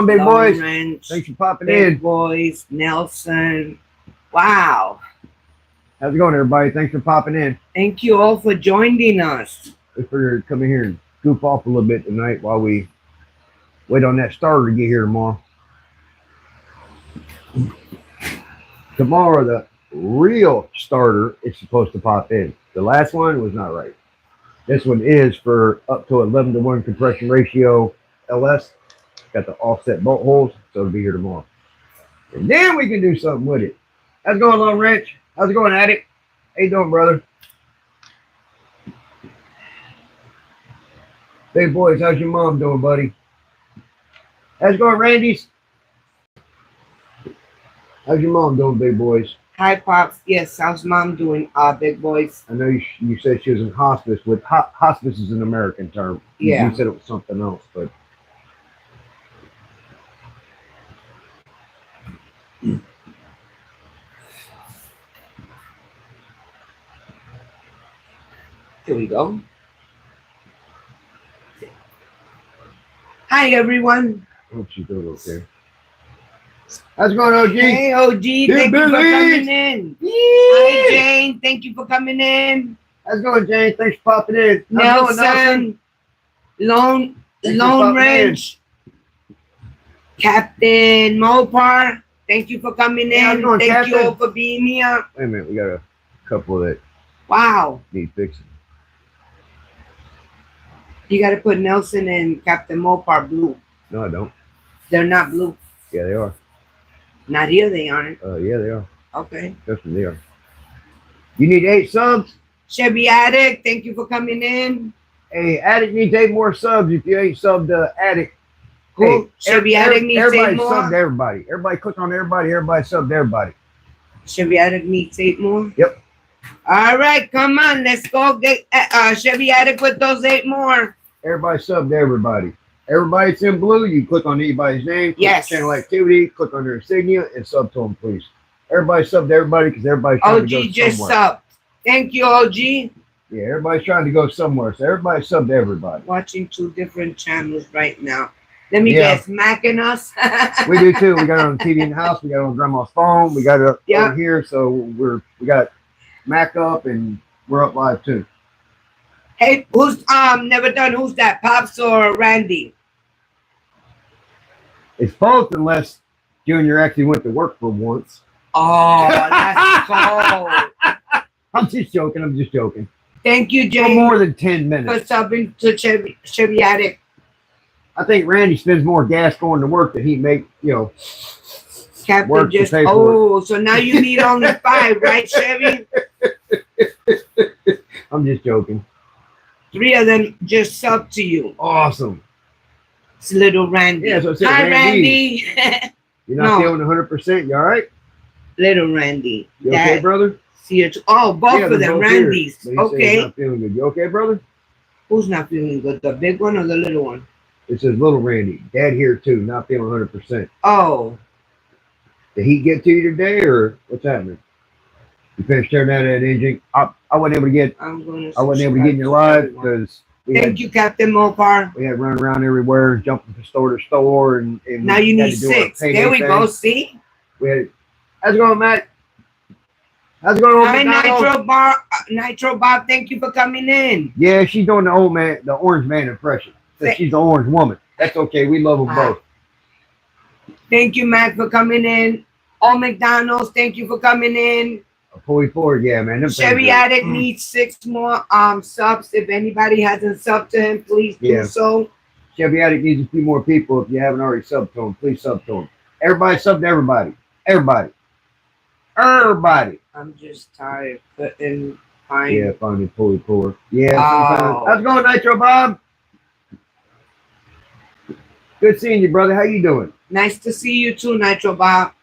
big boys. Lawrence, Thanks for popping Big in. Boys, Nelson. Wow. How's it going, everybody? Thanks for popping in. Thank you all for joining us. We figured to come in here and goof off a little bit tonight while we wait on that starter to get here tomorrow. Tomorrow, the real starter is supposed to pop in. The last one was not right. This one is for up to 11-to-1 compression ratio LS. Got the offset bolt holes, so it'll be here tomorrow. And then we can do something with it. How's it going, Long Ranch? How's it going, Addict? How you doing, brother? Big boys, how's your mom doing, buddy? How's it going, Randy's? How's your mom doing, big boys? Hi, Pops. Yes, how's Mom doing, Big Boys? I know you said she was in hospice. With hospice is an American term. Yeah. You said it was something else, but Here we go. Hi, everyone. I hope she's doing okay. How's it going, OG? Hey, OG. Thank you for coming in. Hi, Jane. Thank you for coming in. How's it going, Jane? Thanks for popping in. Nelson. Lone Range. Captain Mopar. Thank you for coming Hey, how's it in. going, Thank Captain? you all for being here. Wait a minute, we got a couple that Wow. need fixing. You got to put Nelson and Captain Mopar blue. No, I don't. They're not blue. Yeah, they are. Not here, they aren't. Yeah, they are. Okay. Trust me, they are. You need 8 subs? Chevy Addict, thank you for coming in. Hey, Addict needs 8 more subs if you ain't subbed to Addict. Cool. Chevy Addict needs 8 everybody more. subbed to everybody. Everybody click on everybody. Everybody subbed to everybody. Chevy Addict needs 8 more? Yep. All right, come on. Let's go get Chevy Addict with those 8 more. Everybody subbed to everybody. Everybody that's in blue, you click on anybody's name, click Yes. channel activity, click on their insignia, and sub to them, please. Everybody sub to everybody because everybody's trying OG to go just somewhere. subbed. Thank you, OG. Yeah, everybody's trying to go somewhere, so everybody sub to everybody. Watching 2 different channels right now. Let me Yeah. guess, macking us? We do too. We got it on the TV in the house. We got it on Grandma's phone. We got it up Yeah. over here, so we got Mac up and we're up live too. Hey, who's never done? Who's that? Pops or Randy? It's both, unless Junior actually went to work for once. Oh, that's cool. I'm just joking. I'm just joking. Thank you, For Jay, more than 10 for minutes. subbing to Chevy Addict. I think Randy spends more gas going to work than he make, Captain work to just, pay for oh, so now you need only 5, right, Chevy? I'm just joking. 3 of them just sub to you. Awesome. It's little Randy. Yeah, so I said Hi, Randy. Randy. You're not No. feeling 100%. You all right? Little Randy. You okay, That- brother? see it. Oh, both Yeah, of they're them, both here, Randys. but he said he's Okay. not feeling good. You okay, brother? Who's not feeling good? The big one or the little one? It says little Randy. Dad here too, not feeling 100%. Oh, Did he get to you today, or what's happening? You finished tearing out that engine. I wasn't able to get. I'm going to. I wasn't able to get in your live because Thank you, Captain Mopar. we had run around everywhere, jumping from store to store, and Now you had need to do our 6. payday There we thing. go. See? We had. How's it going, Matt? How's it going, old Hi, McDonald? Nitro Bob. Thank you for coming in. Yeah, she's doing the old man, the orange man impression. Says she's the orange woman. That's okay. We love them both. Thank you, Matt, for coming in. All McDonald's, thank you for coming in. Pulley forward, yeah, man. Them Chevy things are- Addict needs 6 more subs. If anybody hasn't subbed to him, please Yeah. do so. Chevy Addict needs a few more people. If you haven't already subbed to him, please sub to him. Everybody sub to everybody. Everybody. Everybody. I'm just tired. Couldn't find. Yeah, finally pulley forward. Yeah. Oh. Sometimes. How's it going, Nitro Bob? Good seeing you, brother. How you doing? Nice to see you too, Nitro Bob.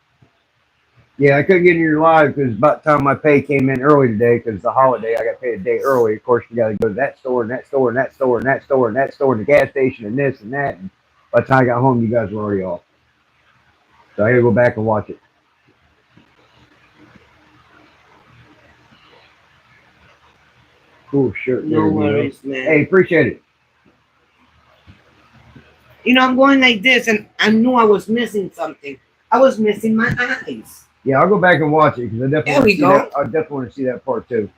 Yeah, I couldn't get in your live because about the time my pay came in early today because it's a holiday. I got paid a day early. Of course, you got to go to that store and that store and that store and that store and that store and the gas station and this and that. And by the time I got home, you guys were already off. So I got to go back and watch it. Cool shirt. No there, worries, man. Hey, appreciate it. You know, I'm going like this, and I knew I was missing something. I was missing my eyes. Yeah, I'll go back and watch it because I definitely There we go. I definitely want to see that part too.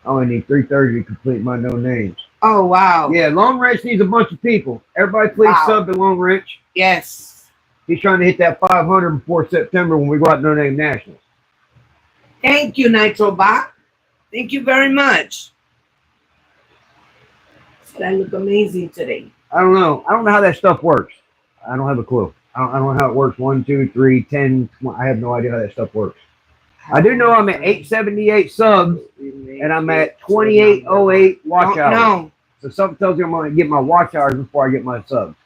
I only need 330 to complete my no names. Oh, wow. Yeah, Long Ranch needs a bunch of people. Everybody please Wow. sub to Long Ranch. Yes. He's trying to hit that 500 before September when we go out No Name Nationals. Thank you, Nitro Bot. Thank you very much. Said I look amazing today. I don't know. I don't know how that stuff works. I don't have a clue. I don't know how it works. 1, 2, 3, 10. I have no idea how that stuff works. I do know I'm at 878 subs and I'm at 2808 watch hours. No. So something tells me I'm going to get my watch hours before I get my subs,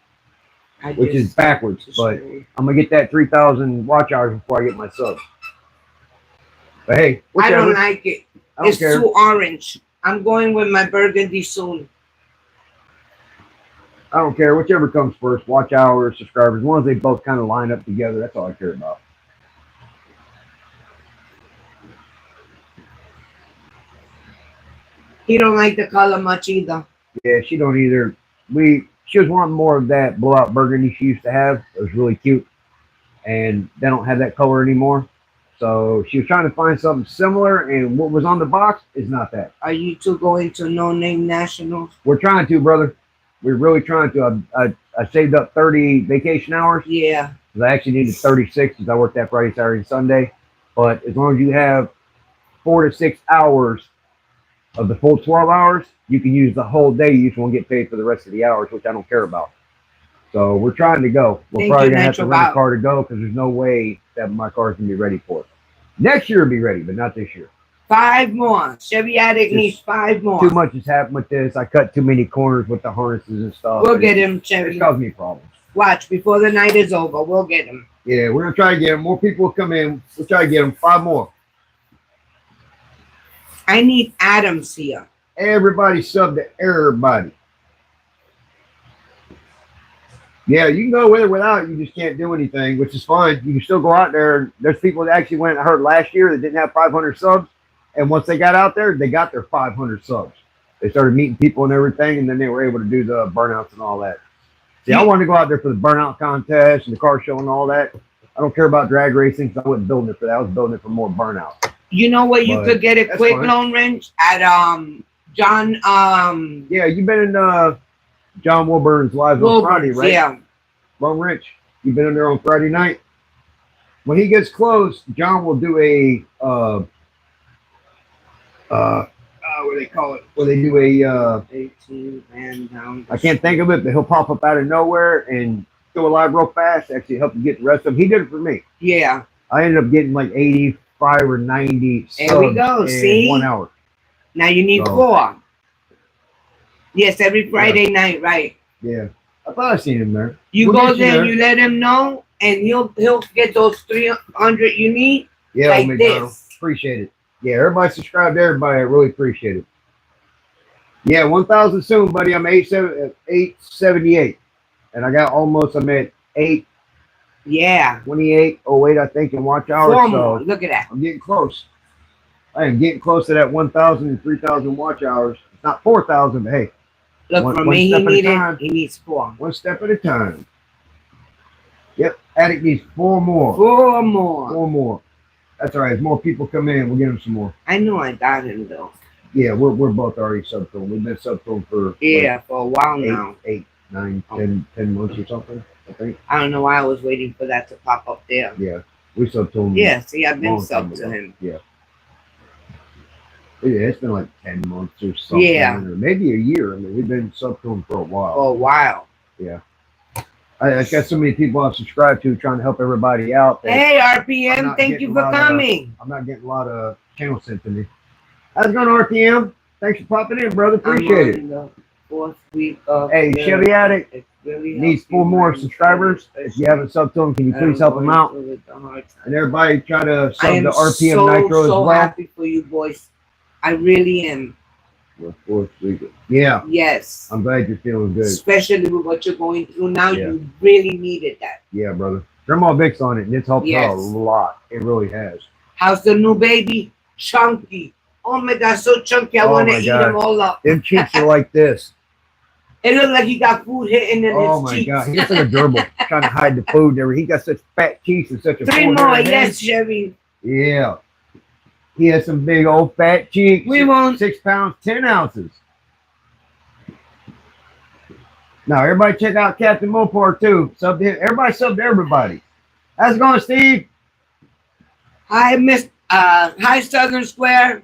which is backwards. But I'm going to get that 3,000 watch hours before I get my subs. But hey, I don't like it. It's care. too orange. I'm going with my burgundy soon. I don't care. Whichever comes first, watch hours, subscribers. As long as they both kind of line up together, that's all I care about. He don't like the color much either. Yeah, she don't either. She was wanting more of that blowout burgundy she used to have. It was really cute. And they don't have that color anymore. So she was trying to find something similar, and what was on the box is not that. Are you two going to No Name Nationals? We're trying to, brother. We're really trying to. I saved up 30 vacation hours. Yeah. I actually needed 36 because I worked that Friday, Saturday, and Sunday. But as long as you have 4 to 6 hours of the full 12 hours, you can use the whole day. You just won't get paid for the rest of the hours, which I don't care about. So we're trying to go. We're probably going to have to rent a car to go because there's no way that my car's going to be ready for it. Next year will be ready, but not this year. 5 more. Chevy Addict needs 5 more. Too much has happened with this. I cut too many corners with the harnesses and stuff. We'll get him, Chevy. It's caused me problems. Watch, before the night is over, we'll get him. Yeah, we're going to try to get him. More people will come in. We'll try to get him 5 more. I need Adams here. Everybody sub to everybody. Yeah, you can go with or without. You just can't do anything, which is fine. You can still go out there. There's people that actually went, I heard last year, that didn't have 500 subs. And once they got out there, they got their 500 subs. They started meeting people and everything, and then they were able to do the burnouts and all that. See, I wanted to go out there for the burnout contest and the car show and all that. I don't care about drag racing because I wasn't building it for that. I was building it for more burnout. You know what? You could get a quick Long Range at John. Yeah, you've been in John Wilburn's live on Friday, right? Yeah. Long Ranch. You've been in there on Friday night. When he gets close, John will do a what do they call it? Well, they do a 18 man down. I can't think of it, but he'll pop up out of nowhere and go live real fast. Actually, help you get the rest of them. He did it for me. Yeah. I ended up getting like 85 or 90 subs there we go. in See? 1 hour. Now you need 4. Yes, every Friday night, right? Yeah. I thought I seen him there. You go there and you let him know, and he'll get those 300 you need. Yeah, like this. Appreciate it. Yeah, everybody subscribe to everybody. I really appreciate it. Yeah, 1,000 soon, buddy. I'm 878. And I got almost, I'm at 8. Yeah. 2808, I think, in watch hours. 4 more. Look at that. I'm getting close. I am getting close to that 1,000 and 3,000 watch hours. It's not 4,000, but hey. Look, for me, he needs 4. 1 step at a time. Yep, Addict needs 4 more. 4 more. 4 more. That's all right. As more people come in, we'll get him some more. I know I got him, though. Yeah, we're both already sub to him. We've been sub to him for for a while now. 8, 9, 10 months or something, I think. I don't know why I was waiting for that to pop up there. Yeah, we sub to him. Yeah, see, I've been sub to him. Yeah. Yeah, it's been like 10 months or something. Yeah. Or maybe a year. I mean, we've been sub to him for a while. For a while. Yeah. I got so many people I've subscribed to trying to help everybody out. Hey, RPM, thank you for coming. I'm not getting a lot of channels sent to me. How's it going, RPM? Thanks for popping in, brother. Appreciate it. The 4th week of hey, Chevy Addict needs 4 more subscribers. If you haven't subbed to him, can you please help him out? And everybody try to sub to RPM Nitro as well. I'm so happy for you, boys. I really am. Yeah. Yes. I'm glad you're feeling good. Especially with what you're going through now. Yeah. You really needed that. Yeah, brother. Grandma Vic's on it, and it's helped her a lot. It really has. How's the new baby? Chunky. Oh my God, so chunky. I want to eat them all up. Them cheeks are like this. It looked like he got food hitting in Oh his my cheeks. God, he looks like a gerbil trying to hide the food and everything. He got such fat cheeks and such a 3 full more, head of yes, hands. Chevy. Yeah. He has some big old fat cheeks. We won't. 6 pounds, 10 ounces. Now, everybody check out Captain Mopar too. Sub to him. Everybody sub to everybody. How's it going, Steve? Hi, hi, Southern Square.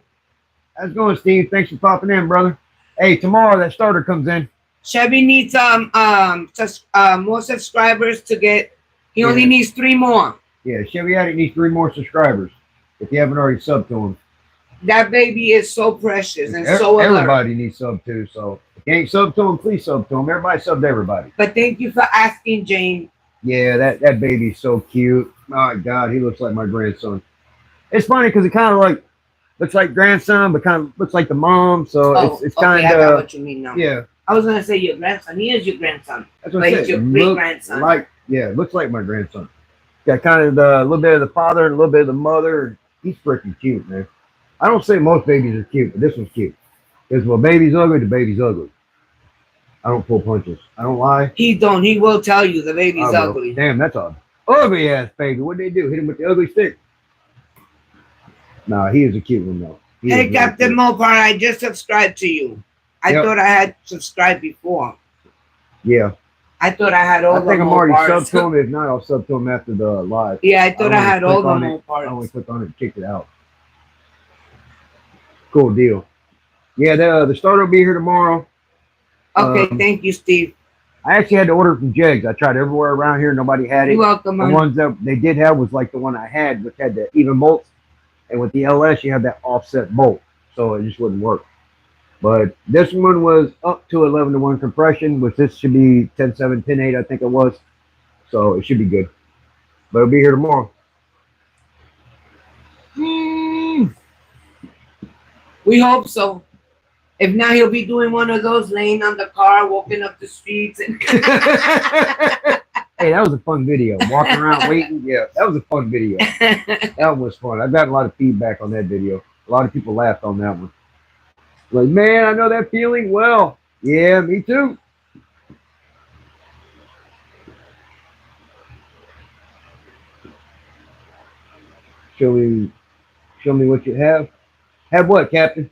How's it going, Steve? Thanks for popping in, brother. Hey, tomorrow that starter comes in. Chevy needs more subscribers to get. He only needs 3 more. Yeah, Chevy Addict needs 3 more subscribers. If you haven't already subbed to him. That baby is so precious and so alert. Everybody needs sub too. So if you ain't sub to him, please sub to him. Everybody sub to everybody. But thank you for asking, Jane. Yeah, that baby's so cute. My God, he looks like my grandson. It's funny because it kind of like looks like grandson, but kind of looks like the mom. So it's kind I got of what you mean now. yeah. I was gonna say your grandson. He is your grandson. That's what But I said. he's your great grandson. Looks like my grandson. Got kind of a little bit of the father and a little bit of the mother. He's freaking cute, man. I don't say most babies are cute, but this one's cute. Because when a baby's ugly, the baby's ugly. I don't pull punches. I don't lie. He don't. He will tell you the baby's ugly. Damn, that's an ugly ass baby. What'd they do? Hit him with the ugly stick? Nah, he is a cute one though. Hey, Captain Mopar, I just subscribed to you. I thought I had subscribed before. Yeah. I thought I had all the I think I'm already Mopars. subbed to him. If not, I'll sub to him after the live. Yeah, I thought I had all the Mopars. I only clicked on it and kicked it out. Cool deal. Yeah, the starter will be here tomorrow. Okay, thank you, Steve. I actually had to order from Jegs. I tried everywhere around here. Nobody had it. You're welcome. The ones that they did have was like the one I had, which had the even bolts. And with the LS, you have that offset bolt. So it just wouldn't work. But this one was up to 11-to-1 compression, which this should be 10.7, 10.8, I think it was. So it should be good. But it'll be here tomorrow. We hope so. If not, he'll be doing one of those, laying on the car, walking up the streets. And Hey, that was a fun video. Walking around waiting. Yeah, that was a fun video. That was fun. I got a lot of feedback on that video. A lot of people laughed on that one. Like, man, I know that feeling well. Yeah, me too. Show me what you have. Have what, Captain?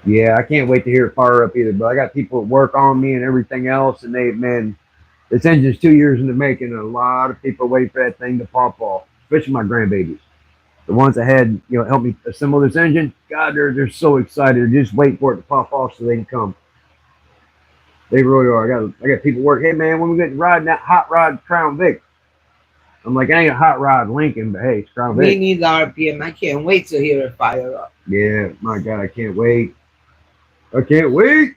Yeah, I can't wait to hear it fire up either. But I got people at work on me and everything else, and man, this engine's 2 years in the making. And a lot of people wait for that thing to pop off, especially my grandbabies. The ones that had, helped me assemble this engine. God, they're so excited. They're just waiting for it to pop off so they can come. They really are. I got people work. Hey man, when we get riding that hot rod Crown Vic, I'm like, I ain't a hot rod Lincoln, but hey, it's Crown Vic. We need the RPM. I can't wait to hear it fire up. Yeah, my God, I can't wait. I can't wait.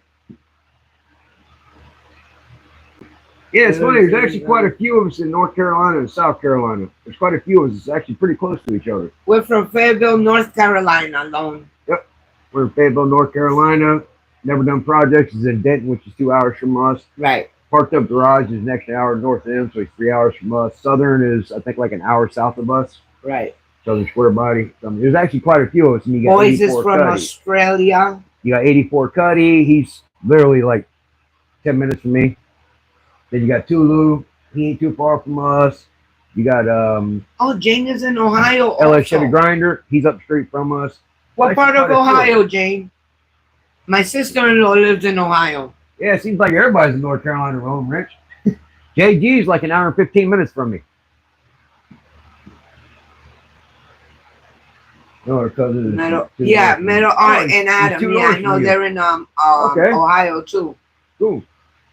Yeah, it's funny. There's actually quite a few of us in North Carolina and South Carolina. There's quite a few of us. It's actually pretty close to each other. We're from Fayetteville, North Carolina alone. Yep. We're in Fayetteville, North Carolina. Never Done Projects is in Denton, which is 2 hours from us. Right. Parked Up Garage is next hour north of them, so it's 3 hours from us. Southern is, I think, like an hour south of us. Right. Southern Square Body. There's actually quite a few of us. And you got Boys is from Cuddy. Australia. You got 84 Cuddy. He's literally like 10 minutes from me. Then you got Tulu. He ain't too far from us. You got Jane is in Ohio. LS Chevy Grinder. He's up the street from us. What part of Ohio, Jane? My sister-in-law lives in Ohio. Yeah, it seems like everybody's in North Carolina, Rome, Rich. JG's like an hour and 15 minutes from me. No, our cousin is Metal Art and Adam. Yeah, I know they're in Ohio too. Cool.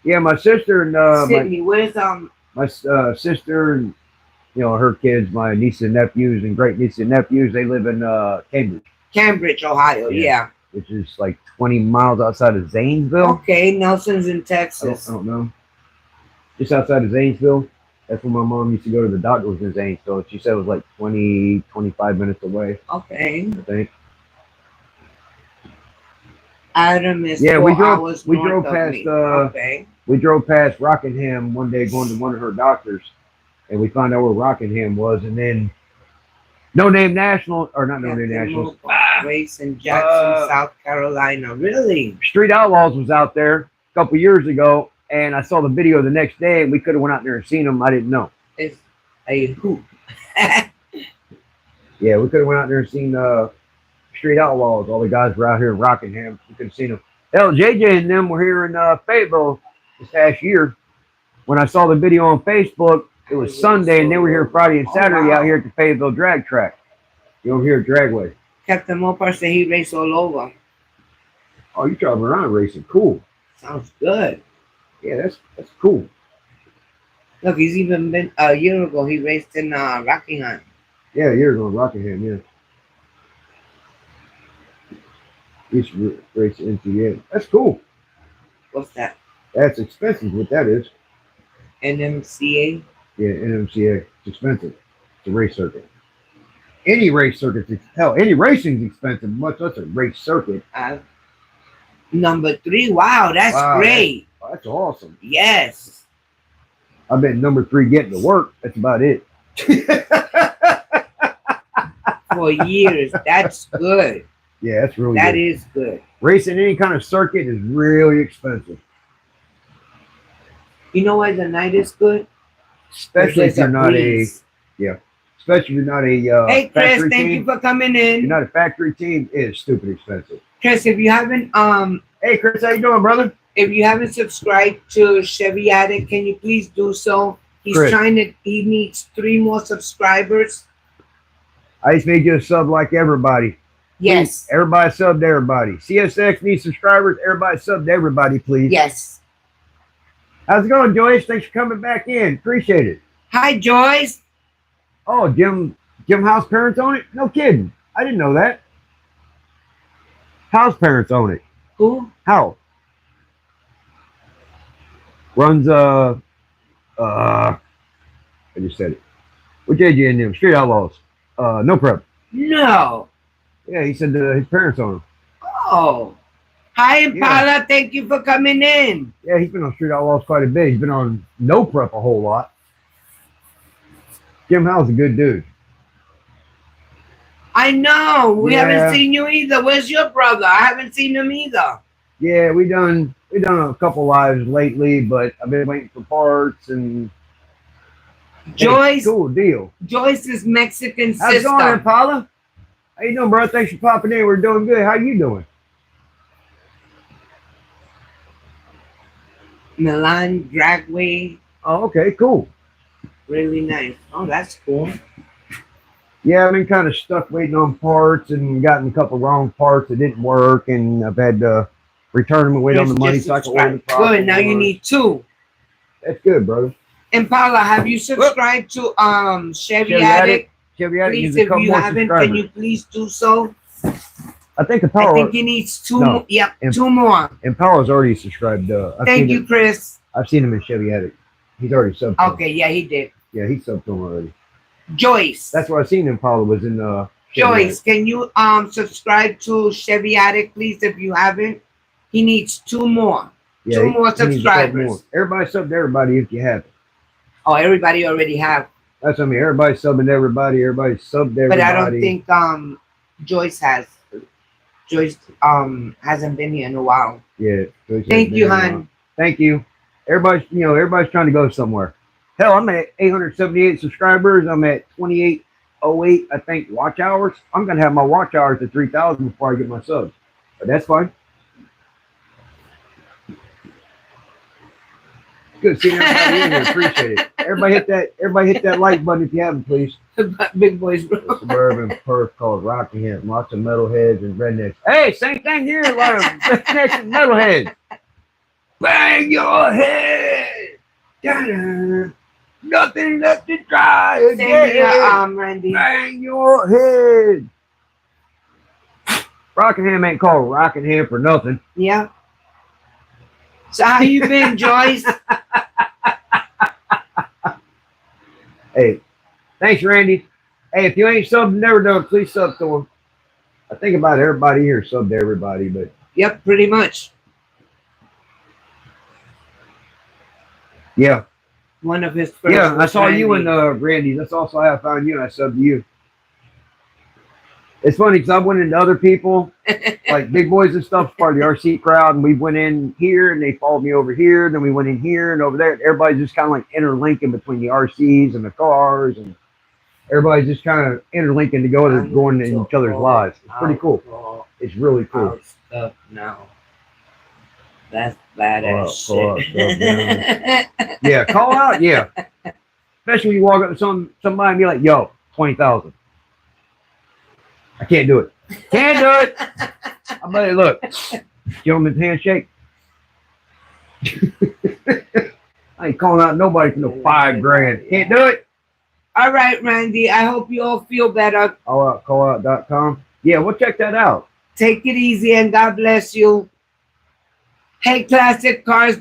Yeah, my sister and Sydney. Where's my sister and her kids, my nieces and nephews and great nieces and nephews, they live in Cambridge. Cambridge, Ohio. Yeah. Which is like 20 miles outside of Zanesville. Okay, Nelson's in Texas. I don't know. Just outside of Zanesville. That's where my mom used to go to the doctor, was in Zanesville. She said it was like 20, 25 minutes away. Okay. I think. Adam is we drove past we drove past Rockingham one day going to one of her doctors, and we found out where Rockingham was, and then No Name National, or not No Name Captain Nationals. Mobile race in Jackson, South Carolina. Really? Street Outlaws was out there a couple years ago, and I saw the video the next day, and we could have went out there and seen them. I didn't know. It's a hoop. Yeah, we could have went out there and seen Street Outlaws. All the guys were out here in Rockingham. We could have seen them. Hell, JJ and them were here in Fayetteville this past year. When I saw the video on Facebook, it was Sunday, and they were here Friday and Saturday out here at the Fayetteville Drag Track. You over here at Dragway. Captain Mopar said he raced all over. Oh, you traveling around racing? Cool. Sounds good. Yeah, that's cool. Look, he's even been a year ago. He raced in Rockingham. Yeah, a year ago in Rockingham. Yeah. East race into That's cool. What's that? That's expensive. What that is? NMCA. Yeah, NMCA. It's expensive. It's a race circuit. Any race circuit, hell, any racing's expensive. Much less a race circuit. Number 3. Wow, that's great. That's awesome. Yes. I've been number 3 getting to work. That's about it. For years. That's good. Yeah, that's really That good. is good. Racing any kind of circuit is really expensive. You know why the night is good? Especially if you're not breeze. especially if you're not a Hey Chris, factory thank team. you for coming If in. you're not a factory team, it is stupid expensive. Chris, if you haven't Hey Chris, how you doing, brother? subscribed to Chevy Addict, can you please do so? He's Chris. he needs 3 more subscribers. I just made you a sub like everybody. Yes. Please, everybody sub to everybody. CSX needs subscribers. Everybody sub to everybody, please. Yes. How's it going, Joyce? Thanks for coming back in. Appreciate it. Hi Joyce. Oh, Jim House parents own it? No kidding. I didn't know that. House parents own it. Who? How? Runs I just said it. With JJ and them, Street Outlaws. No prep. No. Yeah, he said his parents own him. Oh. Hi Impala, thank you for coming in. Yeah, he's been on Street Outlaws quite a bit. He's been on No Prep a whole lot. Jim Howe's a good dude. I know. We Yeah. haven't seen you either. Where's your brother? I haven't seen him either. Yeah, we done a couple lives lately, but I've been waiting for parts and Joyce. Hey, cool deal. Joyce's Mexican How's it sister. going, Impala? How you doing, bro? Thanks for popping in. We're doing good. How you doing? Milan Dragway. Oh, okay, cool. Really nice. Oh, that's cool. Yeah, I've been kind of stuck waiting on parts and gotten a couple wrong parts that didn't work, and I've had to return them and wait on the money so I can order the proper Good. Now you ones. need 2. That's good, brother. Impala, have you subscribed to Chevy Chevy Addict? Chevy Addict Please, needs a if couple you more haven't, subscribers. can you please do so? I think I Impala, think he needs 2 No. more. Yep, Imp- 2 more. Impala's already subscribed. Thank you, Chris. I've seen him in Chevy Addict. He's already subbed. to him. Okay, yeah, he did. Yeah, he subbed to him already. Joyce. That's where I seen Impala was in Chevy Joyce, can you subscribe to Chevy Addict, please, if you haven't? He needs 2 more. Yeah, 2 he- more he needs a couple subscribers. more. Everybody sub to everybody if you have it. Oh, everybody already have. That's what I mean. Everybody's subbing to everybody. Everybody's subbed to everybody. But I don't think Joyce has. Joyce hasn't been here in a while. Yeah. Joyce Thank has you, been hon. around. Thank you. Everybody's trying to go somewhere. Hell, I'm at 878 subscribers. I'm at 2808, I think, watch hours. I'm gonna have my watch hours at 3,000 before I get my subs. But that's fine. Good seeing everybody in here. Appreciate it. Everybody hit that like button if you haven't, please. Big boys, bro. Suburban Perth called Rockingham. Lots of metalheads and rednecks. Hey, same thing here. A lot of rednecks and metalheads. Bang your head. Da-da. Nothing left to try Same again. here, Randy. Bang your head. Rockingham ain't called Rockingham for nothing. Yeah. So how you been, Joyce? Hey, thanks, Randy. Hey, if you ain't subbed, never done, please sub to him. I think about everybody here subbed to everybody, but Yep, pretty much. yeah. One of his first. Yeah, I saw you in Randy. Randy's. That's also how I found you, and I subbed to you. It's funny because I went into other people, like big boys and stuff, part of the RC crowd, and we went in here and they followed me over here. Then we went in here and over there. Everybody's just kind of like interlinking between the RCs and the cars, and everybody's just kind of interlinking together, going in each other's lives. It's pretty cool. It's really cool. Stuff now. That's badass Call shit. Yeah, call out. Yeah, especially when you walk up to somebody and be like, "Yo, 20,000." I can't do it. Can't do it. I'm like, look, gentleman's handshake. I ain't calling out nobody for no $5,000. Can't do it. All right, Randy. I hope you all feel better. Callout.com. Yeah, we'll check that out. Take it easy and God bless you. Hey, Classic Cars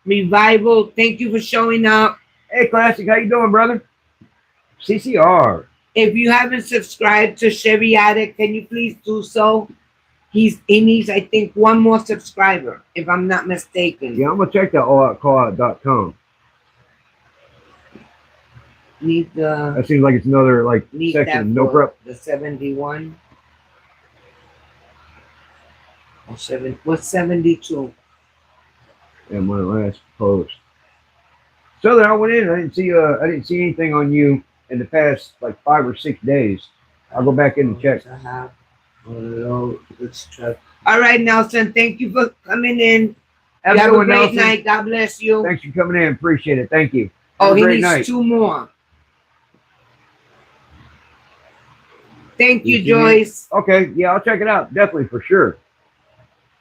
Revival. Thank you for showing up. Hey, Classic, how you doing, brother? CCR. If you haven't subscribed to Chevy Addict, can you please do so? He needs, I think, one more subscriber, if I'm not mistaken. Yeah, I'm gonna check that all out. Callout.com. That seems like it's another section of no prep. The 71. Or what's 72? And my last post. So then I went in. I didn't see anything on you in the past 5 or 6 days. I'll go back in and check. All right, Nelson. Thank you for coming in. Have a great night. God bless you. Thanks for coming in. Appreciate it. Thank you. Oh, he needs 2 more. Thank you, Joyce. Okay, yeah, I'll check it out. Definitely, for sure.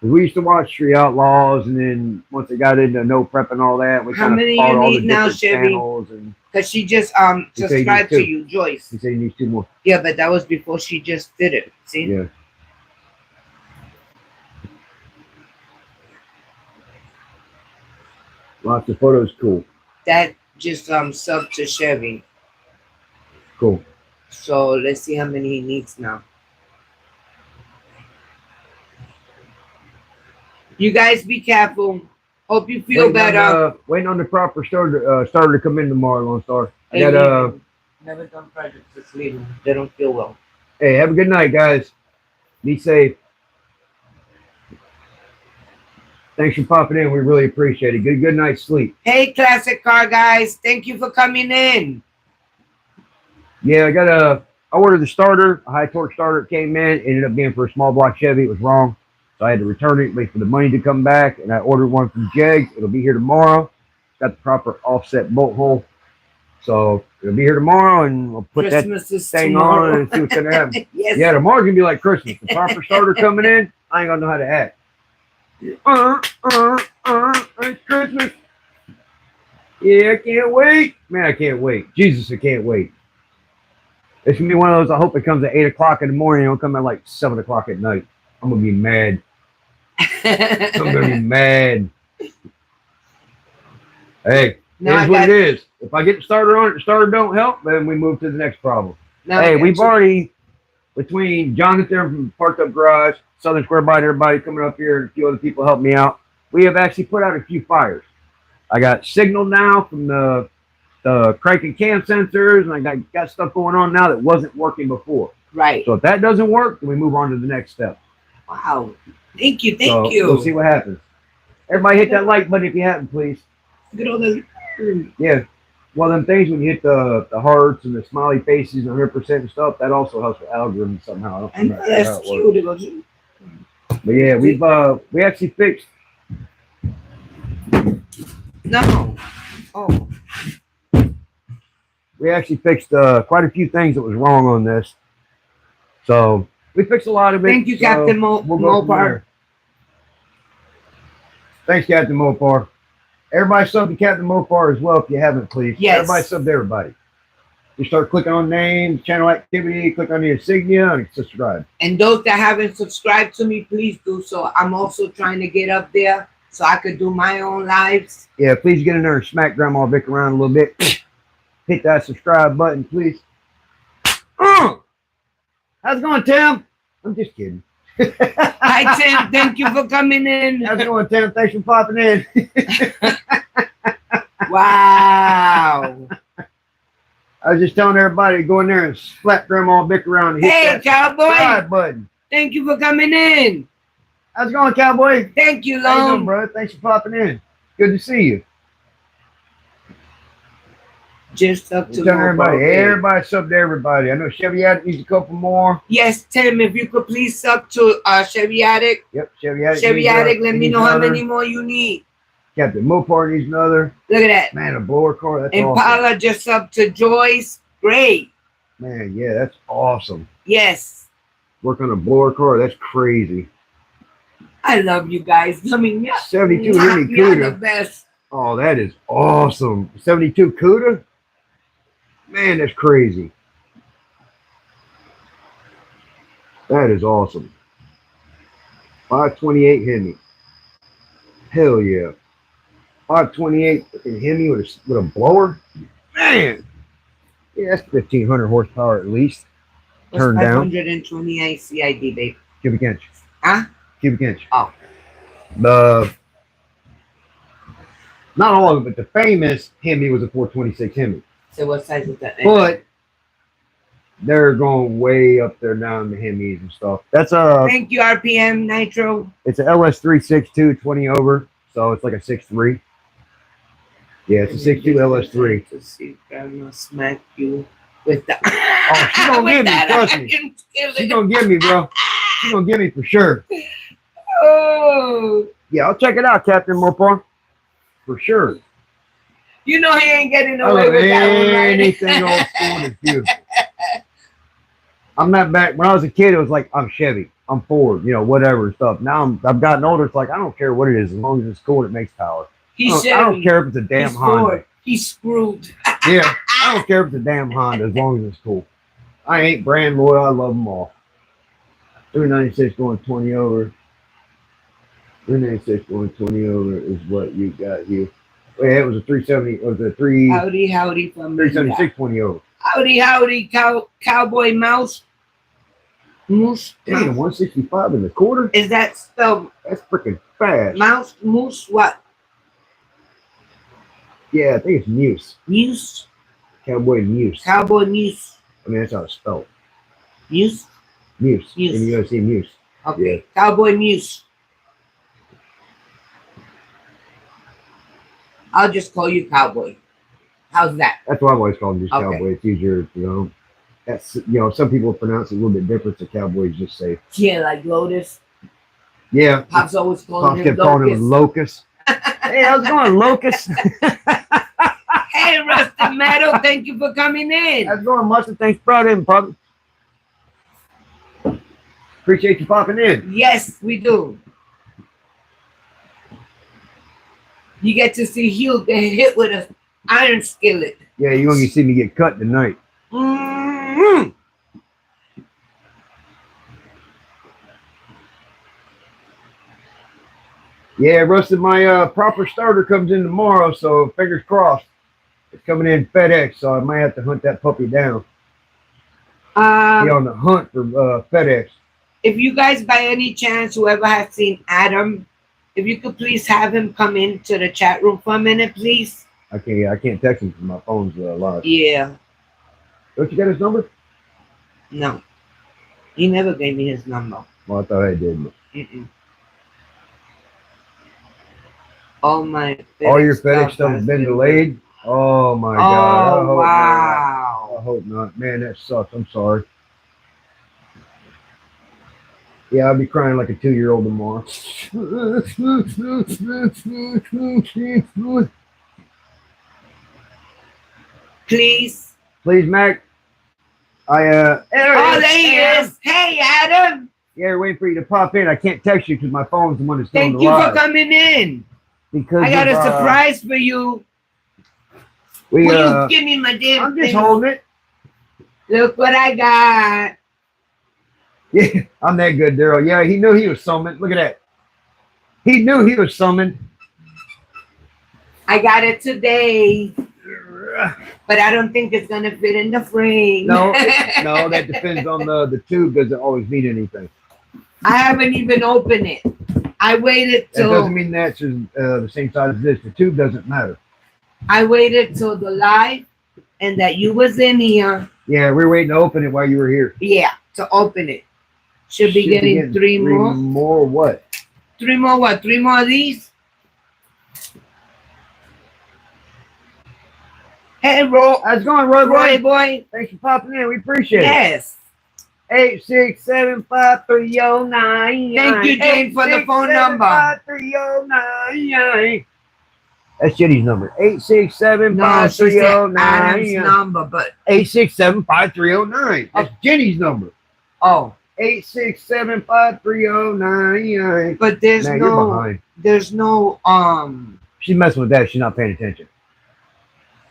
We used to watch Street Outlaws, and then once it got into no prep and all that, we kind of followed all the different channels. Because she just subscribed to you, Joyce. He said he needs 2 more. Yeah, but that was before she just did it. See? Yeah. Lots of photos. Cool. That just subbed to Chevy. Cool. So let's see how many he needs now. You guys be careful. Hope you feel better. Waiting on the proper starter to come in tomorrow, Lone Star. Never done projects this leaving. They don't feel well. Hey, have a good night, guys. Be safe. Thanks for popping in. We really appreciate it. Good night's sleep. Hey, Classic Car guys. Thank you for coming in. Yeah, I ordered the starter, a high torque starter. It came in, ended up being for a small block Chevy. It was wrong. So I had to return it, wait for the money to come back, and I ordered one from Jegs. It'll be here tomorrow. It's got the proper offset bolt hole. So it'll be here tomorrow, and we'll put Christmas that thing on and see what's going to happen. Yes. Yeah, tomorrow's going to be like Christmas. The proper starter coming in, I ain't going to know how to act. It's Christmas. Yeah, I can't wait. Man, I can't wait. Jesus, I can't wait. It's going to be one of those, I hope it comes at 8 o'clock in the morning. It'll come at 7 o'clock at night. I'm going to be mad. I'm going to be mad. Hey, here's what it is. If I get the starter on it, the starter don't help, then we move to the next problem. Hey, we've already, between Jonathan from Parked Up Garage, Southern Square Bite, everybody coming up here, and a few other people helped me out, we have actually put out a few fires. I got signal now from the crank and cam sensors, and I got stuff going on now that wasn't working before. Right. So if that doesn't work, then we move on to the next step. Wow. Thank you. Thank you. We'll see what happens. Everybody hit that like button if you haven't, please. Look at all the... Yeah. One of them things when you hit the hearts and the smiley faces 100% and stuff, that also helps with algorithm somehow. I know that's cute. But yeah, we actually fixed. No. Oh. We actually fixed quite a few things that was wrong on this. So we fixed a lot of it. Thank you, Captain Mopar. Thanks, Captain Mopar. Everybody sub to Captain Mopar as well if you haven't, please. Yes. Everybody sub to everybody. You start clicking on names, channel activity, click on the insignia, and subscribe. And those that haven't subscribed to me, please do so. I'm also trying to get up there so I could do my own lives. Yeah, please get in there and smack Grandma Vic around a little bit. Hit that subscribe button, please. How's it going, Tim? I'm just kidding. Hi, Tim. Thank you for coming in. How's it going, Tim? Thanks for popping in. Wow. I was just telling everybody to go in there and slap Grandma Vic around and hit Hey, that cowboy. subscribe button. Thank you for coming in. How's it going, Cowboy? Thank you, How you doing, Lone. bro? Thanks for popping in. Good to see you. Just up to Telling everybody, Mobile. everybody sub to everybody. I know Chevy Addict needs a couple more. Yes, Tim, if you could please sub to Chevy Addict. Yep, Chevy Addict. Chevy needs Addict, let me needs know how another. many more you need. Captain Mopar needs another. Look at that. Man, a blower car. That's awesome. Impala just up to Joyce. Great. Man, yeah, that's awesome. Yes. Work on a blower car. That's crazy. I love you guys. I mean, yeah. 72 Hemi You're the Cuda. best. Oh, that is awesome. 72 Cuda? Man, that's crazy. That is awesome. 528 Hemi. Hell yeah. 528 in Hemi with a blower? Man. Yeah, that's 1,500 horsepower at least. Turn down. 528 CID, babe. Cubic inch. Huh? Cubic inch. Oh. Not all of it, but the famous Hemi was a 426 Hemi. So what size is that? But they're going way up there now in the Hemis and stuff. That's a Thank you, RPM Nitro. it's a LS362 20 over, so it's like a 6.3. Yeah, it's a 6.2 LS3. To see Grandma smack you with the. Oh, she gonna get me, trust me. She gonna get me, bro. She gonna get me for sure. Oh. Yeah, I'll check it out, Captain Mopar. For sure. You know he ain't getting I away love with that one, right? anything old school is beautiful. I'm not back when I was a kid. It was like I'm Chevy, I'm Ford, you know, whatever and stuff. Now I've gotten older. It's like I don't care what it is as long as it's cool and it makes power. He's I don't care if it's a damn He's Honda. Ford. He's screwed. Yeah, I don't care if it's a damn Honda as long as it's cool. I ain't brand loyal. I love them all. 396 going 20 over. 396 going 20 over is what you got here. Wait, it was a 370. It was a Howdy from 376 20 over. Howdy, cowboy mouse. Moose. Damn, 165 in the quarter. Is that spelled That's freaking fast. mouse? Moose? What? Yeah, I think it's Muse. Muse? Cowboy Muse. Cowboy Muse. I mean, that's how it's spelled. Muse? Muse. Muse. And you gotta see Muse. Okay. Yeah. Cowboy Muse. I'll just call you Cowboy. How's that? That's why I've always called him just Okay. Cowboy. It's easier, you know. That's, you know, some people pronounce it a little bit different. So Cowboys just say, Yeah, like Lotus. yeah. Pop's always calling Pops him kept calling Locust. him Locust. Hey, how's it going, Locust? Hey, Rusty Meadow, thank you for coming in. How's it going, Mustard? Thanks for in, Pop. Appreciate you popping in. Yes, we do. You get to see Hugh get hit with an iron skillet. Yeah, you're gonna see me get cut tonight. Mm-hmm. Yeah, Rusted, my proper starter comes in tomorrow, so fingers crossed. It's coming in FedEx, so I might have to hunt that puppy down. Be on the hunt for FedEx. If you guys, by any chance, whoever has seen Adam, if you could please have him come into the chat room for a minute, please. I can't text him because my phone's live. Yeah. Don't you got his number? No. He never gave me his number. Well, I thought I did. Mm-mm. All my All your FedEx stuff has been delayed? Oh my God. Oh, wow. I hope not. Man, that sucks. I'm sorry. Yeah, I'll be crying like a 2-year-old tomorrow. Please. Please, Mac. There he is. Hey, Adam. Yeah, we're waiting for you to pop in. I can't text you because my phone's the one that's doing Thank the you live. for coming in. Because I got a surprise for you. We, Will you give me my damn I'm just thing? holding it. Look what I got. Yeah, I'm that good, Daryl. Yeah, he knew he was summoned. Look at that. He knew he was summoned. I got it today. But I don't think it's going to fit in the frame. No, no, that depends on the tube. Doesn't always mean anything. I haven't even opened it. I waited That till doesn't mean that's the same size as this. The tube doesn't matter. I waited till the live and that you was in here. Yeah, we were waiting to open it while you were here. Yeah, to open it. Should be getting three more. More what? 3 more what? 3 more of these? Hey, How's it going, Roy Roy boy? boy. Thanks for popping in. We appreciate it. Yes. 8675309. Thank you, Jane, for the phone number. 8675309. That's Jenny's number. No, she said 8675309. Adam's number, but 8675309. That's Jenny's number. oh, 8675309. but there's Man, you're behind. no She's messing with that. She's not paying attention.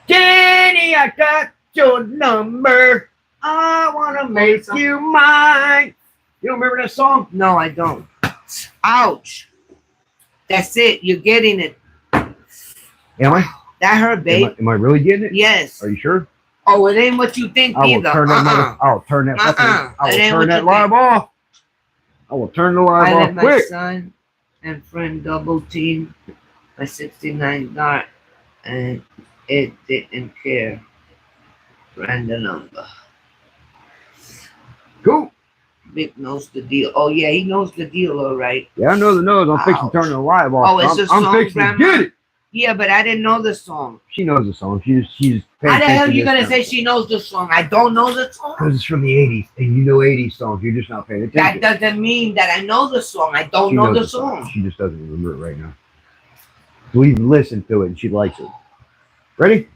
Jenny, I got your number. I want to make you mine. You don't remember that song? No, I don't. Ouch. That's it. You're getting it. Am I? That hurt, babe. Am I really getting it? Yes. Are you sure? Oh, it ain't what you think I will either. turn that I'll turn that fucking, I will turn that live off. I will turn the live I off let my quick. son and friend double team my 69 dart, and it didn't care. Ran the number. Cool. Vic knows the deal. Oh yeah, he knows the deal, all right. Yeah, I know the nose. I'm fixing to turn the live off. Oh, it's a I'm song, fixing Grandma? to get it. Yeah, but I didn't know the song. She knows the song. She's How the hell are you gonna say she knows the song? I don't know the song. Because it's from the 80s, and you know 80s songs. You're just not paying attention. That doesn't mean that I know the song. I don't She know knows the song. She just doesn't remember it right now. We listened to it, and she likes it. Ready?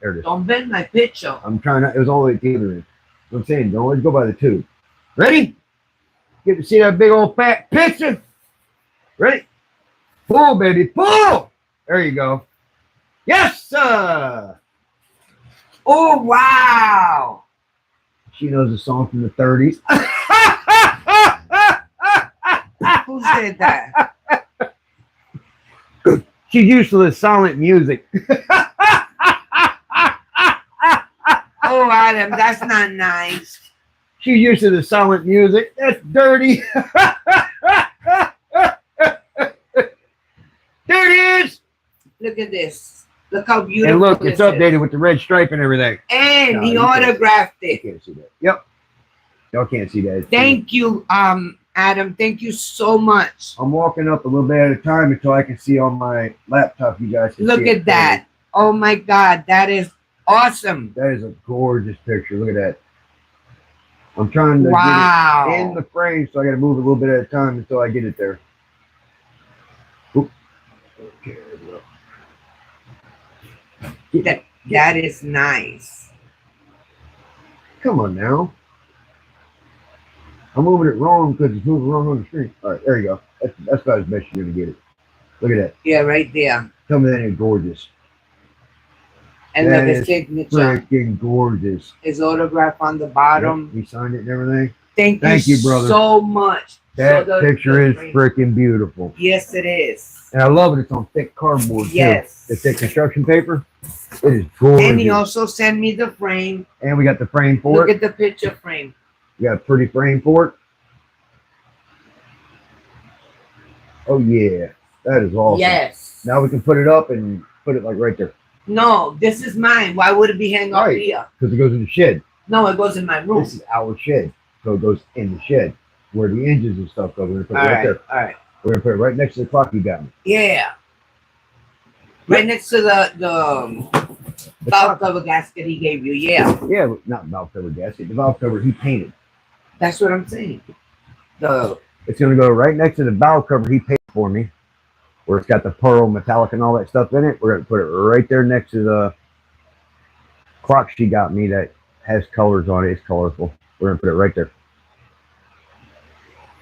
There it is. Don't bend my picture. I'm trying to, it was all the way at the other end. I'm saying, don't always go by the tube. Ready? Get to see that big old fat picture. Ready? Pull, baby, pull. There you go. Yes, sir. Oh wow! She knows a song from the 30s. Who said that? She's used to the silent music. Oh, Adam, that's not nice. She's used to the silent music. That's dirty. There it is. Look at this. Look how beautiful. And look, this it's updated with the red stripe and everything. And No, he you can't. autographed You it. can't see that. Yep. Y'all can't see that. Thank you, Adam. Thank you so much. I'm walking up a little bit at a time until I can see on my laptop. You guys can Look see it at that. Oh my God, that is awesome. That is a gorgeous picture. Look at that. I'm trying to Wow. get it in the frame, so I got to move a little bit at a time until I get it there. Oop. Okay, look. That is nice. Come on now. I'm moving it wrong because it's moving wrong on the screen. All right, there you go. That's about as best you're going to get it. Look at that. Yeah, right there. Tell me that ain't gorgeous. And That look, his is signature. Freaking gorgeous. His autograph on the bottom. Yep, he signed it and everything. Thank you, brother. so much. That So picture is freaking beautiful. Yes, it is. And I love it. It's on thick cardboard, Yes. too. The thick construction paper. It is gorgeous. And he also sent me the frame. And we got the frame for Look it. at the picture frame. We got a pretty frame for it. Oh, yeah. That is awesome. Yes. Now we can put it up and put it like right there. No, this is mine. Why would it be hanging up Right. here? Because it goes in the shed. No, it goes in my room. This is our shed. So it goes in the shed where the engines and stuff go. We're going to put it right there. All right. We're going to put it right next to the clock you got me. Yeah. Right next to the valve cover gasket he gave you. Yeah. Yeah, not valve cover gasket. The valve cover he painted. That's what I'm saying. It's going to go right next to the valve cover he painted for me, where it's got the pearl metallic and all that stuff in it. We're going to put it right there next to the clock she got me that has colors on it. It's colorful. We're going to put it right there.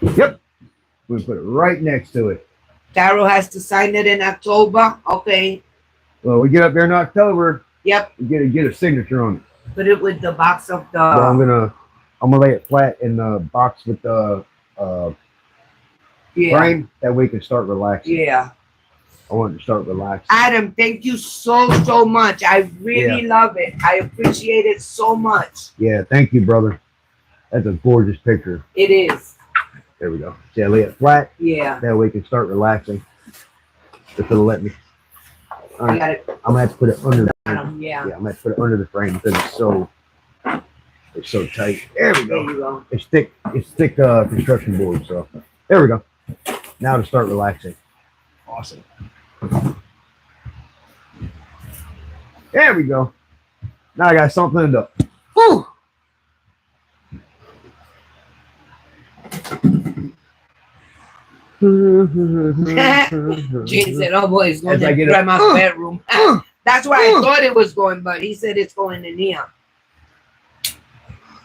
Yep. We're going to put it right next to it. Daryl has to sign it in October. Okay. Well, we get up there in October. Yep. We get a signature on it. Put it with the box of the. Well, I'm gonna lay it flat in the box with the yeah. frame. That way we can start relaxing. Yeah. I wanted to start relaxing. Adam, thank you so much. I really love it. I appreciate it so much. Yeah, thank you, brother. That's a gorgeous picture. It is. There we go. See, I lay it flat. Yeah. That way we can start relaxing. If it'll let me. All right. Got it. I'm gonna have to put it under the frame. Yeah. I'm gonna have to put it under the frame because it's so tight. There we There go. you go. It's thick construction board, so there we go. Now to start relaxing. Awesome. There we go. Now I got something to whew. Jane said, "Oh boy, it's going As I to get grandma's up. bedroom." That's where I thought it was going, but he said it's going in here.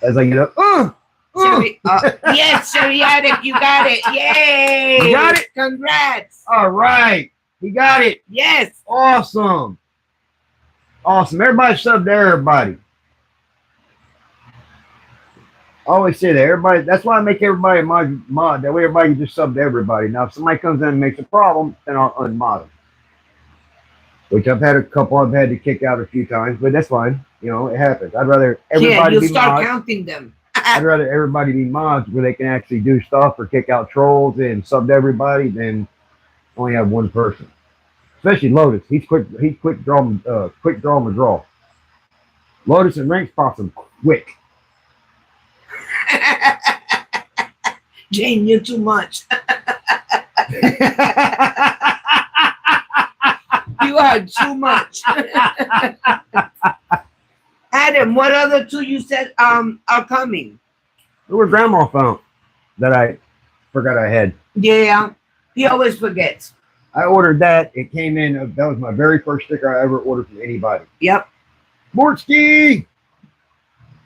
As I get up. Yes, Shariatic, you got it. Yay! You got it? Congrats. All right. He got it. Yes. Awesome. Awesome. Everybody sub to everybody. I always say that. Everybody, that's why I make everybody mod. That way everybody can just sub to everybody. Now, if somebody comes in and makes a problem, then I'll unmod them. Which I've had a couple I've had to kick out a few times, but that's fine. You know, it happens. I'd rather everybody you be start mods. counting them. I'd rather everybody be mods where they can actually do stuff or kick out trolls and sub to everybody than only have one person. Especially Lotus. He's quick draw McGraw. Lotus and Ranks pops him quick. Jane, you're too much. You are too much. Adam, what other two you said are coming? Who were Grandma found that I forgot I had? Yeah, he always forgets. I ordered that. It came in. That was my very first sticker I ever ordered from anybody. Yep. Mortsky!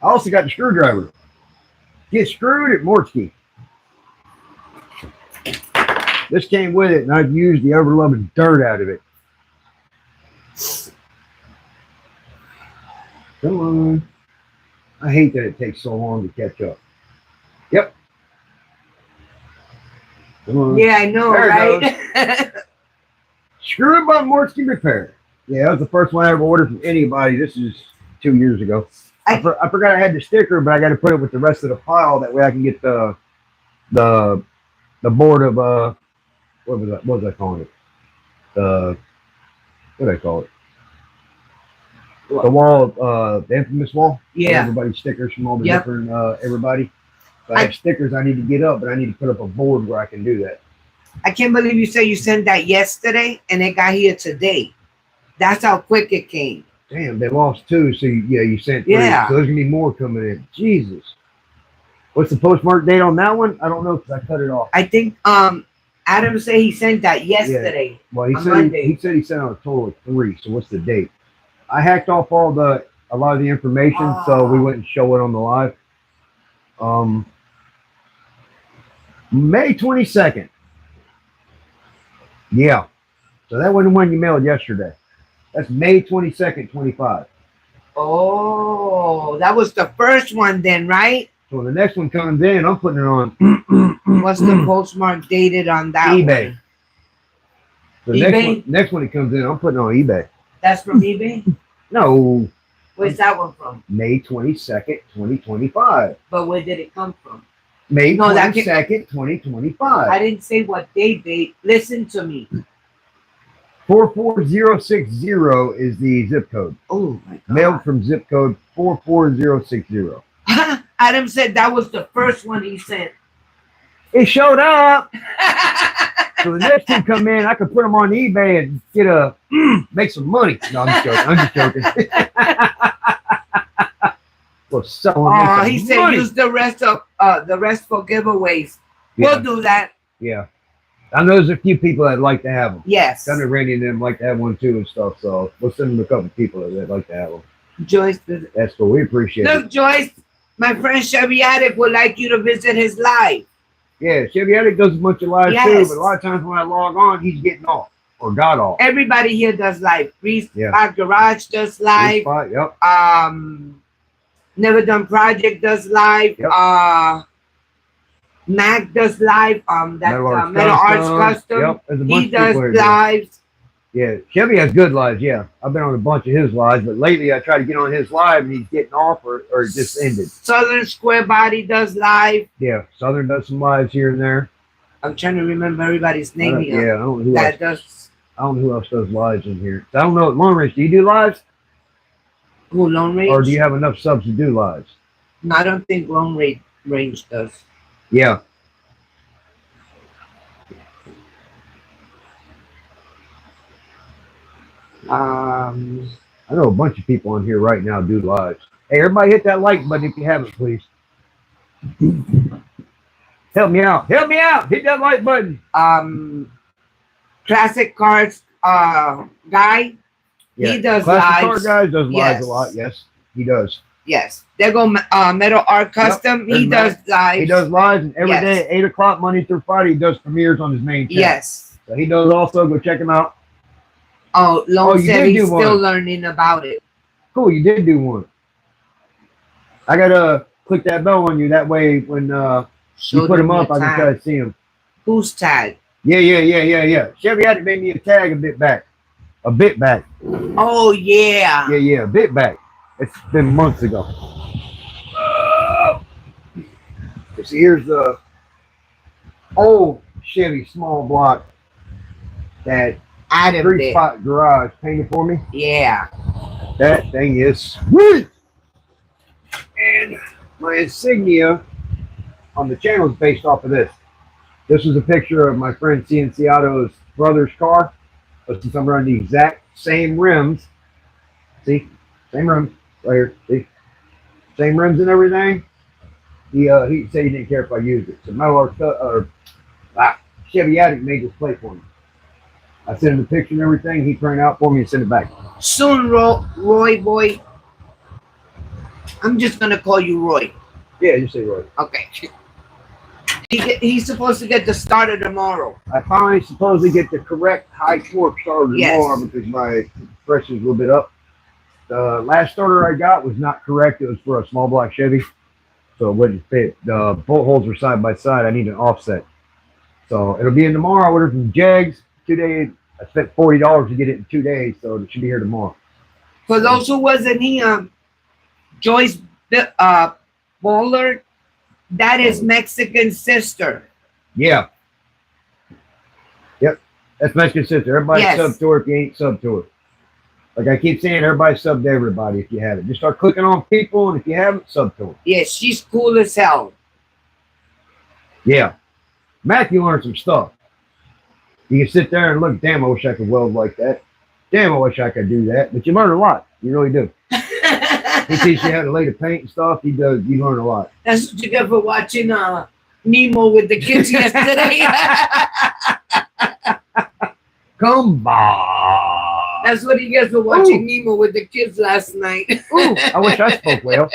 I also got the screwdriver. Get screwed at Mortsky. This came with it, and I've used the ever-loving dirt out of it. Come on. I hate that it takes so long to catch up. Yep. Come on. Yeah, I know, There right? Screw it by Mortsky Repair. Yeah, that was the first one I ever ordered from anybody. This is 2 years ago. I forgot I had the sticker, but I got to put it with the rest of the pile. That way I can get the board of what was I calling it? What did I call it? What? The wall, the infamous wall. Yeah. Everybody's stickers from all the different everybody. So I have stickers I need to get up, but I need to put up a board where I can do that. I can't believe you said you sent that yesterday and it got here today. That's how quick it came. Damn, they lost 2, so you sent 3. Yeah. So there's gonna be more coming in. Jesus. What's the postmark date on that one? I don't know because I cut it off. I think Adam said he sent that yesterday. Yeah. Well, he said he sent out a total of 3. So what's the date? I hacked off a lot of the information, so we wouldn't show it on the live. May 22nd. Yeah. So that wasn't the one you mailed yesterday. That's May 22nd, 25. Oh, that was the first one then, right? So when the next one comes in, I'm putting it on What's the postmark dated on that eBay. one? The eBay? next one that comes in, I'm putting it on eBay. That's from eBay? No. Where's that one from? May 22nd, 2025. But where did it come from? May No, 22nd, 2025. I didn't say what date. Listen to me. 44060 is the zip code. Oh my God. Mailed from zip code 44060. Adam said that was the first one he sent. It showed up. So the next one come in, I could put them on eBay and get make some money. No, I'm just joking. Well, selling he said money. use the rest for giveaways. Yeah. We'll do that. Yeah. I know there's a few people that like to have them. Yes. Kind of Randy and them like to have one too and stuff. So we'll send them a couple people that like to have them. Joyce. That's cool. We appreciate Look, it. Joyce, my friend Chevy Attic would like you to visit his live. Yeah, Chevy Attic does a bunch of lives Yes. too, but a lot of times when I log on, he's getting off or got off. Everybody here does live. Our Garage does live. Spot, yep. Never Done Project does live. Yep. Mac does live. Metal Arts Custom. Yep. There's a bunch He of people does here. lives. Yeah, Chevy has good lives. Yeah, I've been on a bunch of his lives, but lately I try to get on his live and he's getting off or it just ended. Southern Square Body does live. Yeah, Southern does some lives here and there. I'm trying to remember everybody's name here. Yeah, I don't know who That else. does. I don't know who else does lives in here. I don't know. Long Range, do you do lives, Who, Lone Range? or do you have enough subs to do lives? No, I don't think Lone Range does. Yeah. I know a bunch of people on here right now do lives. Hey, everybody hit that like button if you haven't, please. Help me out. Help me out. Hit that like button. Classic Cards guy. Yeah. He does Classic lives. Car Guys does lives Yes. a lot. Yes, he does. Yes. There go Metal Art Custom. There's He does lives. He does lives, and every Yes. day at 8 o'clock, Monday through Friday, he does premieres on his main channel. Yes. So he does also. Go check him out. Oh, Lone you said did he's do still one. learning about it. Cool, you did do one. I gotta click that bell on you. That way, when you put him up, I can try to see him. Who's tag? Yeah. Chevy had to make me a tag a bit back. A bit back. Oh yeah. Yeah, a bit back. It's been months ago. See, here's the old Chevy small block that Adam did. spot garage painted for me. Yeah. That thing is sweet. And my insignia on the channel is based off of this. This was a picture of my friend Cienciato's brother's car. But since I'm running the exact same rims, see, same rims right here, see, same rims and everything. He said he didn't care if I used it. So Metal Art Chevy Addict made this plate for me. I sent him the picture and everything. He printed out for me and sent it back. Soon, Roy boy. I'm just gonna call you Roy. Yeah, you say Roy. Okay. He's supposed to get the starter tomorrow. I finally supposedly get the correct high torque starter tomorrow because my pressure's a little bit up. The last starter I got was not correct. It was for a small block Chevy, so it wouldn't fit. The bolt holes were side by side. I need an offset. So it'll be in tomorrow. I ordered from Jegs. 2 days. I spent $40 to get it in 2 days, so it should be here tomorrow. For those who wasn't here, Joyce Bowler, that is Mexican sister. Yeah. Yep. That's Mexican sister. Everybody sub to her if you ain't sub to her. Like I keep saying, everybody sub to everybody if you haven't. Just start clicking on people, and if you haven't, sub to them. Yeah, she's cool as hell. Yeah. Matthew learned some stuff. You can sit there and look, damn, I wish I could weld like that. Damn, I wish I could do that. But you learn a lot. You really do. He teaches you how to lay the paint and stuff. You learn a lot. That's what you get for watching Nemo with the kids yesterday. Come on. That's what he gets for watching Nemo with the kids last night. Ooh, I wish I spoke well.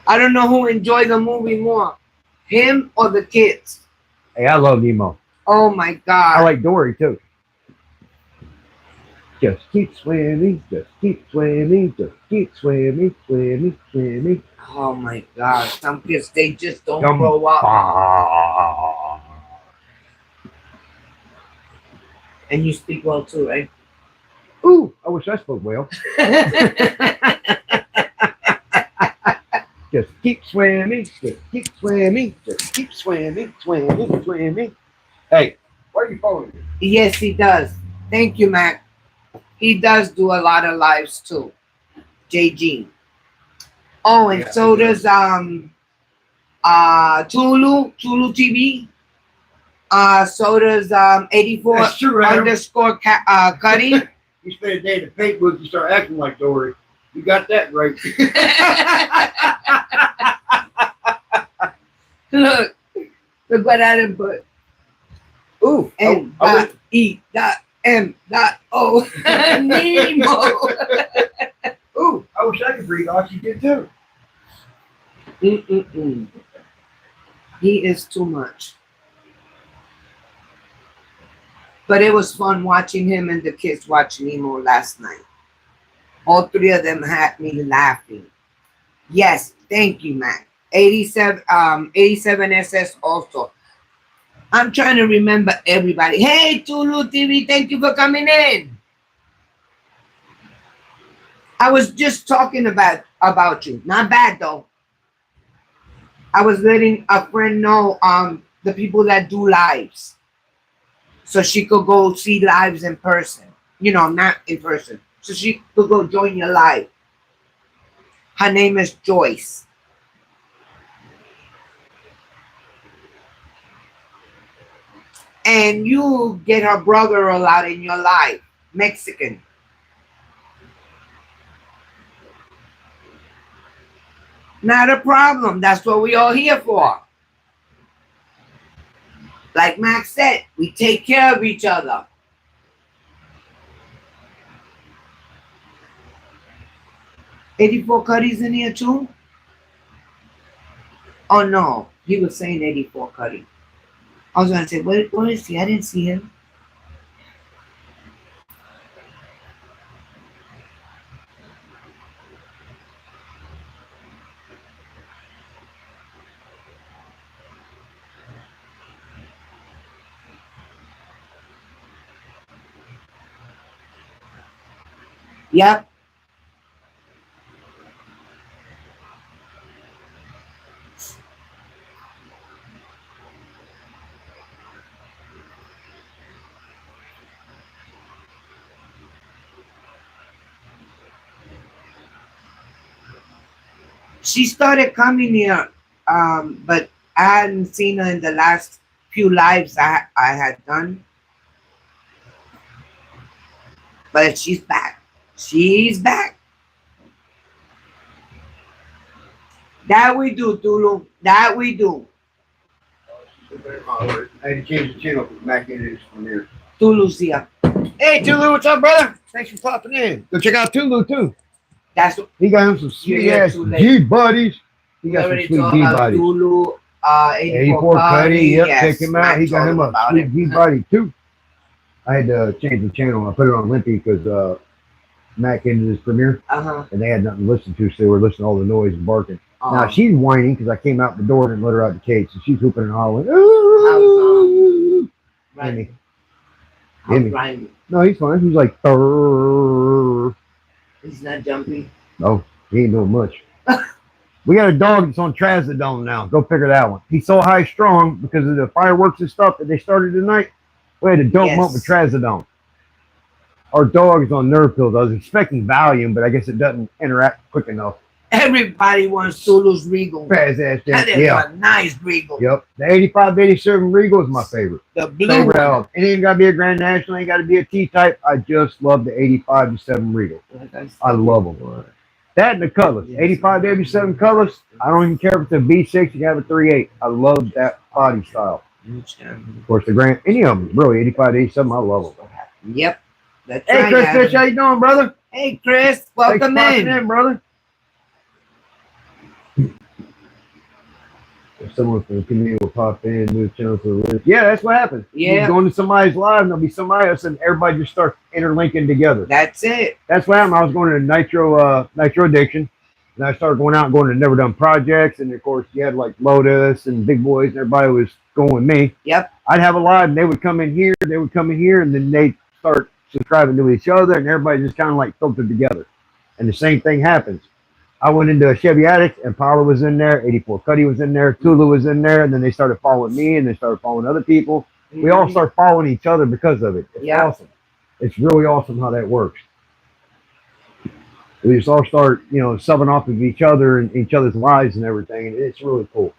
I don't know who enjoyed the movie more, him or the kids. Hey, I love Nemo. Oh my God. I like Dory too. Just keep swimming, just keep swimming, just keep swimming, swimming, swimming. Oh my God. Some kids, they just don't grow up. And you speak well too, right? Ooh, I wish I spoke well. Just keep swimming, just keep swimming, just keep swimming, swimming, swimming. Hey, why are you following me? Yes, he does. Thank you, Mac. He does do a lot of lives too. JG. Oh, and so does Tulu TV. So does 84 That's true, underscore Cuddy. You spend a day in the paint booth, you start acting like Dory. You got that right. Look what I done put. Ooh, N.E.M.O. Nemo. Ooh, I wish I could breathe oxygen too. He is too much. But it was fun watching him and the kids watch Nemo last night. All three of them had me laughing. Yes, thank you, Mac. 87 SS also. I'm trying to remember everybody. Hey, Tulu TV, thank you for coming in. I was just talking about you. Not bad though. I was letting a friend know the people that do lives. So she could go see lives in person. You know, not in person. So she could go join your live. Her name is Joyce. And you get her brother a lot in your life. Mexican. Not a problem. That's what we all here for. Like Max said, we take care of each other. $84 Cuddy's in here too? Oh no, he was saying 84 Cuddy. I was gonna say, what is he? I didn't see him. Yep. She started coming here, but I hadn't seen her in the last few lives I had done. But she's back. She's back. That we do, Tulu. That we do. I had to change the channel because Mac is from here. Tulu's here. Hey, Tulu, what's up, brother? Thanks for popping in. Go check out Tulu, too. That's what He got him some sweet You're ass too late. G buddies. He we got some already sweet talked G about buddies. Tulu. 84 Cuddy, yep, yes, check him out. Matt He got told him a about sweet it. G buddy, too. I had to change the channel. I put it on Limpy because Mac ended his premiere Uh-huh. and they had nothing to listen to, so they were listening to all the noise and barking. Now Um, she's whining because I came out the door and let her out the cage, so she's hooping and hollering. right. Gimme. Right. No, he's fine. He's like, "Turr." He's not jumping. No, he ain't doing much. We got a dog that's on Trazodone now. Go figure that one. He's so high strung because of the fireworks and stuff that they started tonight. We had to dope him up with Trazodone. Our dog is on nerve pills. I was expecting Valium, but I guess it doesn't interact quick enough. Everybody wants Tulu's Regal. Fast ass That is yeah. a nice Regal. Yep. The 85 87 Regal is my favorite. The blue Favorite one. album. It ain't got to be a Grand National. Ain't got to be a T-type. I just love the 85 7 Regal. I love them. That and the colors. 85 87 colors. I don't even care if it's a V6. You can have a 3.8. I love that body style. Of course, the Grand, any of them, really, 85 87, I love them. Yep. That's Hey, right, Chris Adam. Fish, how you doing, brother? Hey, Chris. Thanks for Welcome popping in. brother. If someone from the community will pop in, move channel to the list. Yeah, that's what happens. Yeah. You go into somebody's live, and there'll be somebody else, and everybody just starts interlinking together. That's it. That's what happened. I was going to Nitro Addiction, and I started going out and going to Never Done Projects, and of course you had like Lotus and Big Boys, and everybody was going with me. Yep. I'd have a live, and they would come in here, and then they'd start subscribing to each other, and everybody just kind of like filtered together. And the same thing happens. I went into a Chevy Addict, and Paula was in there, 84 Cuddy was in there, Tulu was in there, and then they started following me, and they started following other people. We all start following each other because of it. It's awesome. It's really awesome how that works. We just all start, subbing off of each other and each other's lives and everything, and it's really cool.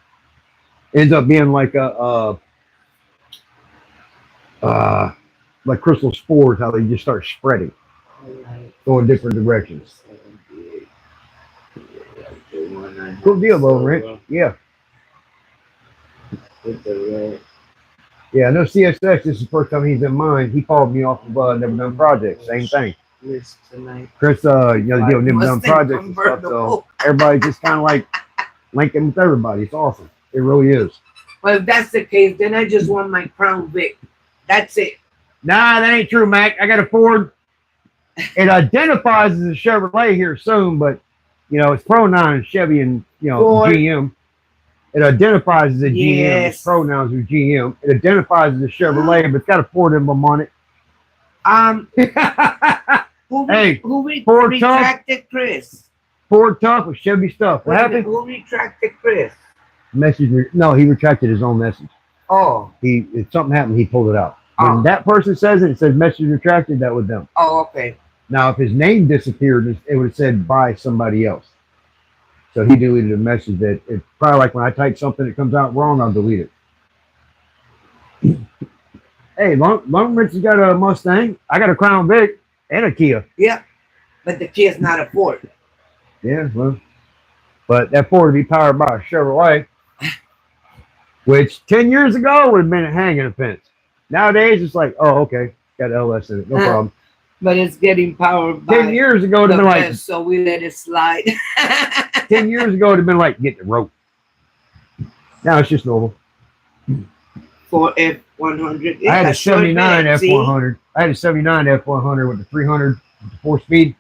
Ends up being like like crystal spores, how they just start spreading, going different directions. Cool deal, though, Rick. Yeah. Yeah, I know CSX, this is the first time he's in mine. He called me off of Never Done Projects. Same thing. Chris, the deal with Never Done Projects and stuff, so everybody just kind of like linking with everybody. It's awesome. It really is. Well, if that's the case, then I just want my Crown Vic. That's it. Nah, that ain't true, Mac. I got a Ford. It identifies as a Chevrolet here soon, but its pronoun is Chevy and Ford. GM. It identifies as a GM. Its Yes. pronouns are GM. It identifies as a Chevrolet, but it's got a Ford emblem on it. Hey, Who Ford retracted Chris? Ford tough with Chevy stuff. What happened? Who retracted Chris? No, he retracted his own message. Oh. If something happened, he pulled it out. When Oh. that person says it says message retracted, that was them. Oh, okay. Now, if his name disappeared, it would have said by somebody else. So he deleted a message that it's probably like when I type something that comes out wrong, I'll delete it. Hey, Long Rich has got a Mustang. I got a Crown Vic and a Kia. Yeah, but the Kia's not a Ford. Yeah, well, but that Ford would be powered by a Chevrolet, which 10 years ago would have been a hanging fence. Nowadays, it's like, oh, okay, got LS in it, no problem. But it's getting powered by 10 years ago, it would have been like, so we let it slide. 10 years ago, it would have been like, get the rope. Now it's just normal. For F100. I had a 79 F100. I had a 79 F100 with the 300 with the 4-speed.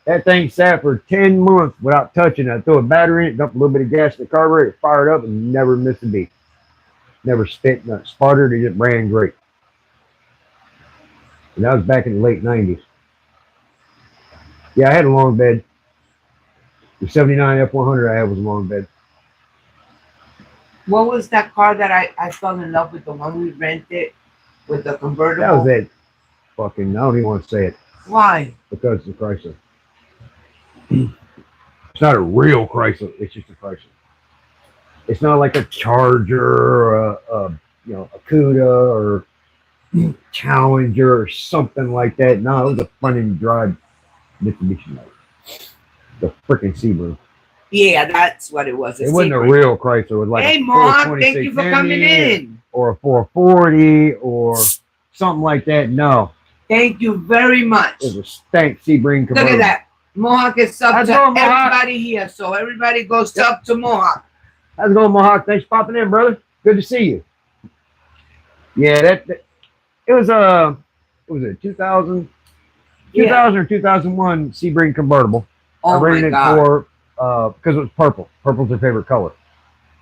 That thing sat for 10 months without touching it. I threw a battery in it, dumped a little bit of gas in the carburetor, it fired up, and never missed a beat. Never spit, not sputtered. It just ran great. And that was back in the late 90s. Yeah, I had a long bed. The 79 F100 I had was a long bed. What was that car that I fell in love with? The one we rented with the convertible? That was it. Fucking, I don't even want to say it. Why? Because it's a Chrysler. It's not a real Chrysler. It's just a Chrysler. It's not like a Charger or a Cuda or Challenger or something like that. No, it was a front-end drive Mitsubishi motor. The freaking Sebring. Yeah, that's what it was. It wasn't a real Chrysler. It was like hey, a Mom, thank you for coming in. Or a 440 or something like that. No. Thank you very much. It was a stank Sebring convertible. Look at that. Mohawk is sub How's to it going, Mohawk? everybody here, so everybody goes sub to Mohawk. How's it going, Mohawk? Thanks for popping in, brother. Good to see you. Yeah, it was a 2000 or 2001 Sebring convertible. Oh I rented my it God. for because it was purple. Purple's their favorite color.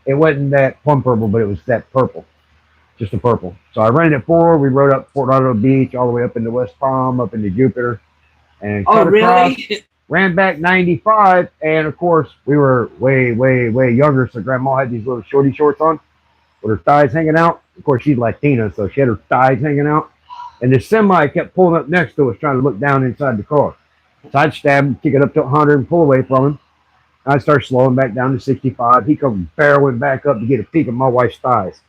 It wasn't that plum purple, but it was that purple. Just a purple. So I rented it for. We rode up Fort Lauderdale Beach all the way up into West Palm, up into Jupiter, and cut across, ran back 95, and of course we were way younger. So Grandma had these little shorty shorts on with her thighs hanging out. Of course she's Latina, so she had her thighs hanging out. And the semi kept pulling up next to us, trying to look down inside the car. So I'd stab him, kick it up to 100, and pull away from him. I'd start slowing back down to 65. He come barreling back up to get a peek of my wife's thighs.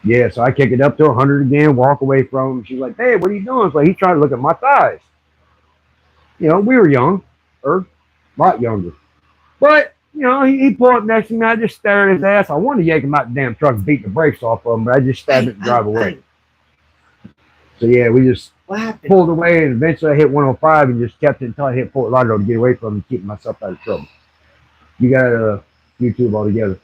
Yeah, so I kick it up to 100 again, walk away from him. She's like, "Hey, what are you doing?" It's like, he's trying to look at my thighs. We were young, or a lot younger. But, he pulled up next to me. I just stared at his ass. I wanted to yank him out the damn truck and beat the brakes off of him, but I just stabbed it and drive away. So, yeah, we just pulled away, and eventually I hit 105 and just kept it until I hit Fort Lauderdale to get away from him and keep myself out of trouble. You got YouTube altogether.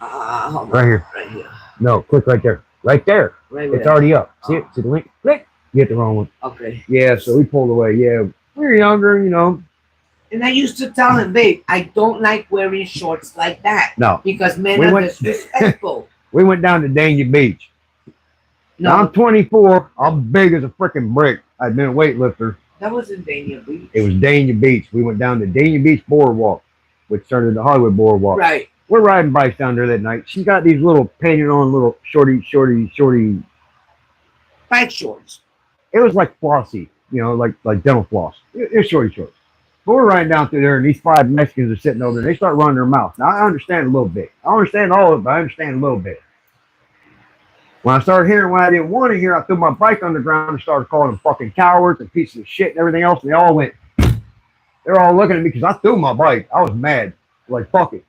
Right here. Right here. No, click right there. Right there. Right it's already up. See it? See the link? Click. You hit the wrong one. Okay. Yeah, so we pulled away. Yeah, we were younger, And I used to tell him, babe, I don't like wearing shorts like that. No. Because men are disrespectful. We went down to Dania Beach. Now I'm 24. I'm big as a freaking brick. I'd been a weightlifter. That was in Dania Beach. It was Dania Beach. We went down to Dania Beach Boardwalk, which started the Hollywood Boardwalk. Right. We're riding bikes down there that night. She's got these little painted on little shorty. Bike shorts. It was like flossy, like dental floss. It's shorty shorts. But we're riding down through there, and these 5 Mexicans are sitting over there. They start running their mouth. Now, I understand a little bit. I don't understand all of it, but I understand a little bit. When I started hearing what I didn't want to hear, I threw my bike on the ground and started calling them fucking cowards and pieces of shit and everything else. And they all went, they're all looking at me because I threw my bike. I was mad. Like, fuck it.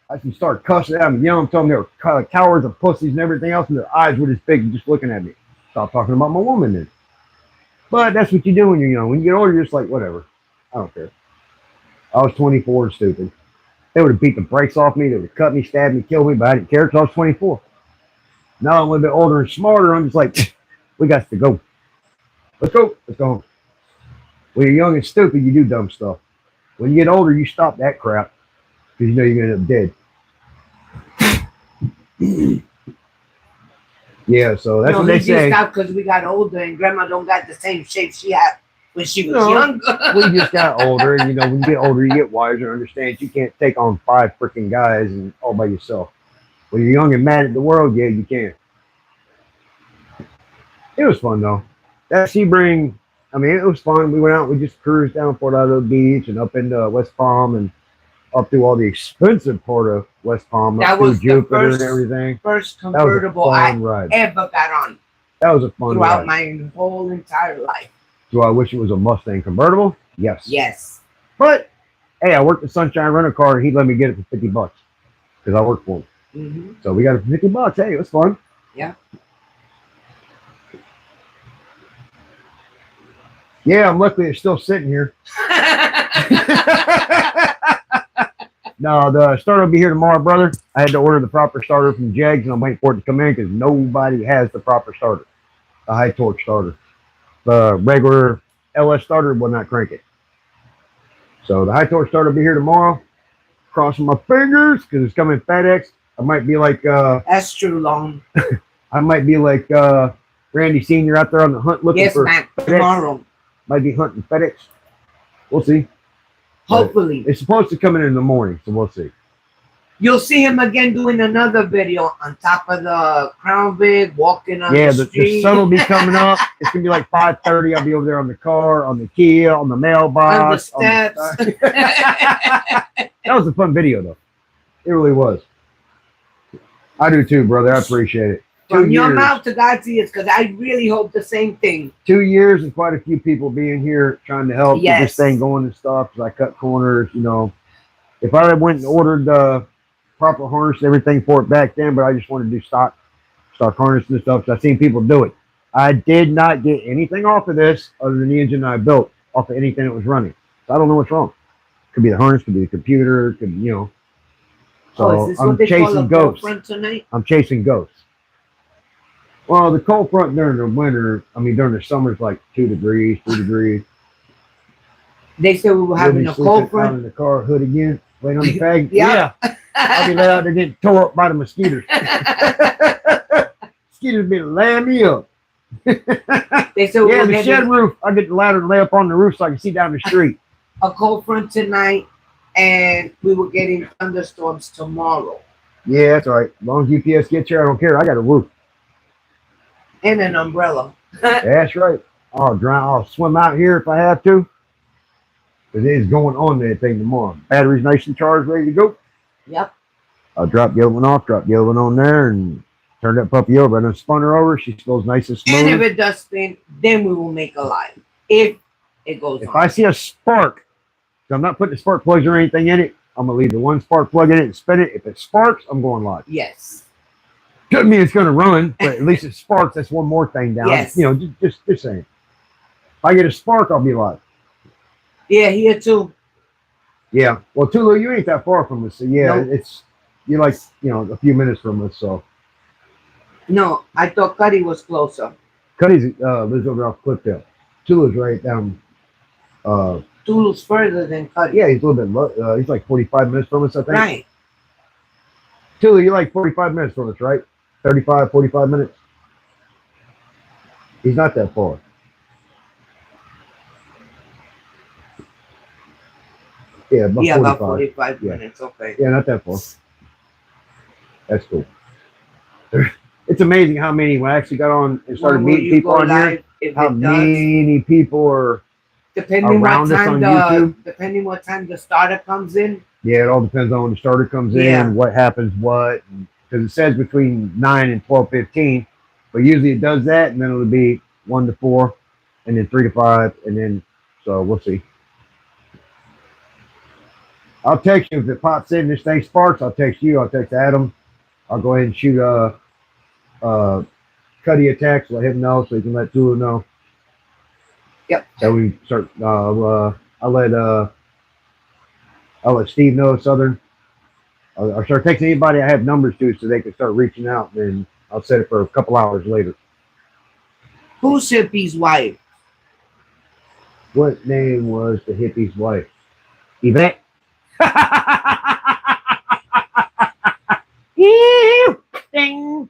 I just started cussing at them and yelling, telling them they were cowards and pussies and everything else. And their eyes were this big and just looking at me. Stop talking about my woman then. But that's what you do when you're young. When you get older, you're just like, whatever. I don't care. I was 24 and stupid. They would have beat the brakes off me. They would have cut me, stabbed me, killed me, but I didn't care because I was 24. Now I'm a little bit older and smarter. I'm just like, we got to go. Let's go. Let's go home. When you're young and stupid, you do dumb stuff. When you get older, you stop that crap because you know you're gonna end up dead. Yeah, so that's No, what he they just say. stopped because we got older and grandma don't got the same shape she had when she was No, younger. We just got older, and you know, when you get older, you get wiser. Understand you can't take on 5 freaking guys and all by yourself. When you're young and mad at the world, yeah, you can. It was fun though. That Sebring, I mean, it was fun. We went out, we just cruised down Fort Lauderdale Beach and up into West Palm and up through all the expensive part of West Palm, That up through was the Jupiter and first everything. first That was a convertible I fun ride. ever got on That was a fun throughout ride. my whole entire life. Do I wish it was a Mustang convertible? Yes. Yes. But hey, I worked at Sunshine Rental Car and he let me get it for $50 because I worked for him. Mm-hmm. So we got it for $50. Hey, it was fun. Yeah. Yeah, I'm lucky it's still sitting here. No, the starter will be here tomorrow, brother. I had to order the proper starter from Jegs, and I'm waiting for it to come in because nobody has the proper starter, a high torque starter. The regular LS starter will not crank it. So the high torque starter will be here tomorrow. Crossing my fingers because it's coming FedEx. I might be like That's true, Long. I might be like Randy Senior out there on the hunt looking Yes, for man. FedEx. Tomorrow. Might be hunting FedEx. We'll see. Hopefully. It's supposed to come in the morning, so we'll see. You'll see him again doing another video on top of the Crown Vic, walking on the street. The sun will be coming up. It's gonna be like 5:30. I'll be over there on the car, on the Kia, on the mailbox, On the steps. That was a fun video, though. It really was. I do too, brother. I appreciate it. From your mouth to God's ears, because I really hope the same thing. 2 years and quite a few people being here trying to help get this thing going and stuff. Because I cut corners, you know. If I went and ordered the proper harness and everything for it back then, but I just wanted to do stock harness and stuff. So I've seen people do it. I did not get anything off of this other than the engine I built off of anything that was running. So I don't know what's wrong. Could be the harness, could be the computer, could, you know. So is this I'm what they call chasing a ghosts. front tonight? I'm chasing ghosts. Well, the cold front during the winter, I mean during the summer is like 2 degrees, 3 degrees. They said we were having a cold Out front. in the car, hood again, waiting on the bag. Yeah. I'll be out there getting tore up by the mosquitoes. Mosquitoes be laying me up. They said we Yeah, were the having shed roof. I get the ladder and lay up on the roof so I can see down the street. a cold front tonight, and we were getting thunderstorms tomorrow. Yeah, that's all right. As long as UPS gets here, I don't care. I got a roof. And an umbrella. That's right. I'll swim out here if I have to. Because it is going on that thing tomorrow. Battery's nice and charged, ready to go. Yep. I'll drop the other one off, drop the other one on there, and turn that puppy over. I done spun her over. She feels nice and smooth. And if it does spin, then we will make a live. If it goes If on. I see a spark, so I'm not putting the spark plugs or anything in it, I'm going to leave the one spark plug in it and spin it. If it sparks, I'm going live. Yes. Doesn't mean it's going to run, but at least it sparks. That's one more thing down. Yes. You know, just saying. If I get a spark, I'll be live. Yeah, here too. Yeah. Well, Tulu, you ain't that far from us. So, yeah, Nope. you're like, you know, a few minutes from us. So, No, I thought Cuddy was closer. Cuddy's lives over off Cliffdale. Tulu's right down. Tulu's further than Cuddy. Yeah, he's a little bit, he's like 45 minutes from us, I think. Right. Tulu, you're like 45 minutes from us, right? 35, 45 minutes. He's not that far. Yeah, about 45. Yeah. minutes. Okay. Yeah, not that far. That's cool. It's amazing how many, when I actually got on and started When will meeting you people go on here, live if how it does? many people are Depending around what us time on the YouTube. depending what time the starter comes in. Yeah, it all depends on when the starter comes Yeah. in, what happens, what. Because it says between 9 and 12:15, but usually it does that, and then it'll be 1 to 4, and then 3 to 5, and then, so we'll see. I'll text you if it pops in, this thing sparks, I'll text you, I'll text Adam. I'll go ahead and shoot Cuddy a text, let him know so he can let Tulu know. Yep. So we start, I'll let Steve know, Southern. I'll start texting anybody I have numbers to so they can start reaching out, and I'll set it for a couple hours later. Who's Hippie's wife? What name was the hippie's wife? Event. Ew, ding.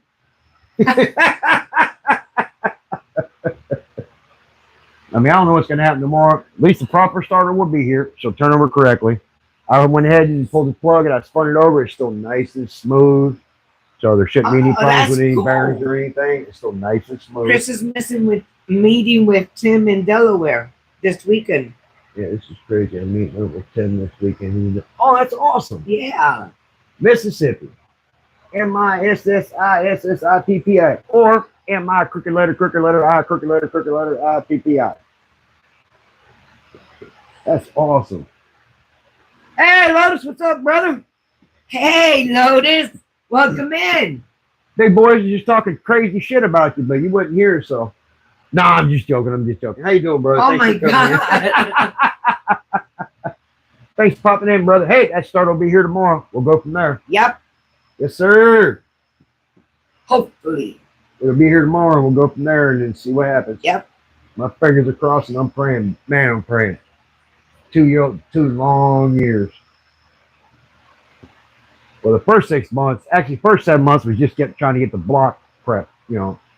I mean, I don't know what's going to happen tomorrow. At least the proper starter will be here, so turn over correctly. I went ahead and pulled the plug and I spun it over. It's still nice and smooth. So there shouldn't be any problems with any bearings or anything. It's still nice and smooth. Chris is meeting with Tim in Delaware this weekend. Yeah, this is crazy. I'm meeting up with Tim this weekend. Oh, that's awesome. Yeah. Mississippi. MISSISSIPPI. Or MI crooked letter, I, crooked letter, IPPI. That's awesome. Hey, Lotus, what's up, brother? Hey, Lotus. Welcome in. Big boys are just talking crazy shit about you, but you wouldn't hear, so. Nah, I'm just joking. How you doing, brother? Oh, Thanks my God. Thanks for popping in, brother. Hey, that start will be here tomorrow. We'll go from there. Yep. Yes, sir. Hopefully. It'll be here tomorrow. We'll go from there and then see what happens. Yep. My fingers are crossed and I'm praying. Man, I'm praying. 2 long years. Well, the first 6 months, actually, first 7 months was just trying to get the block prep,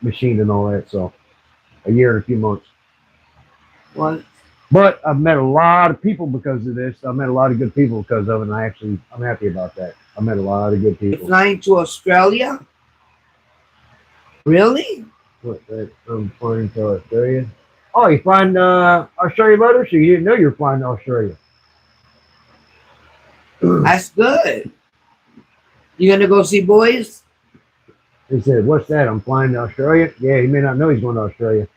machined and all that. So, a year and a few months. What? But I've met a lot of people because of this. I've met a lot of good people because of it, and I'm happy about that. I met a lot of good people. You're flying to Australia? Really? What? I'm flying to Australia. Oh, you flying Australia Lotus? So you didn't know you were flying to Australia? That's good. You gonna go see boys? He said, "What's that? I'm flying to Australia." Yeah, he may not know he's going to Australia.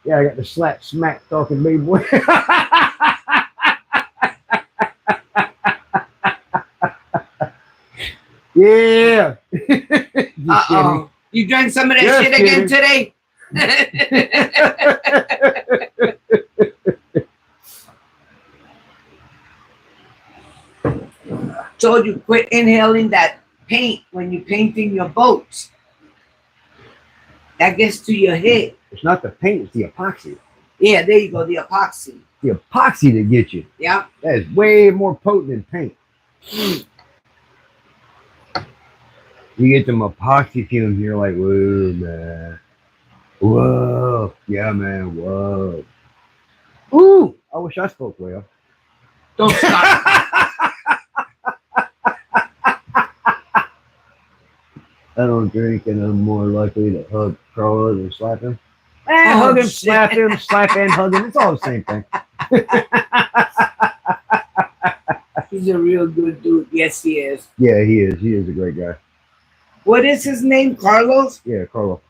Yeah, I got the smack talking big boy. Yeah. Uh-oh. You drank some of that Just shit again today? Told you, quit inhaling that paint when you're painting your boats. That gets to your head. It's not the paint, it's the epoxy. Yeah, there you go, the epoxy. The epoxy that gets you. Yeah. That is way more potent than paint. You get them epoxy fumes and you're like, whoa, man. Whoa. Yeah, man. Whoa. Ooh. I wish I spoke well. Don't stop. I don't drink and I'm more likely to hug Carla than slap him. Oh, Hug him, shit. slap and hug him. It's all the same thing. He's a real good dude. Yes, he is. Yeah, he is. He is a great guy. What is his name? Carlos? Yeah, Carlo.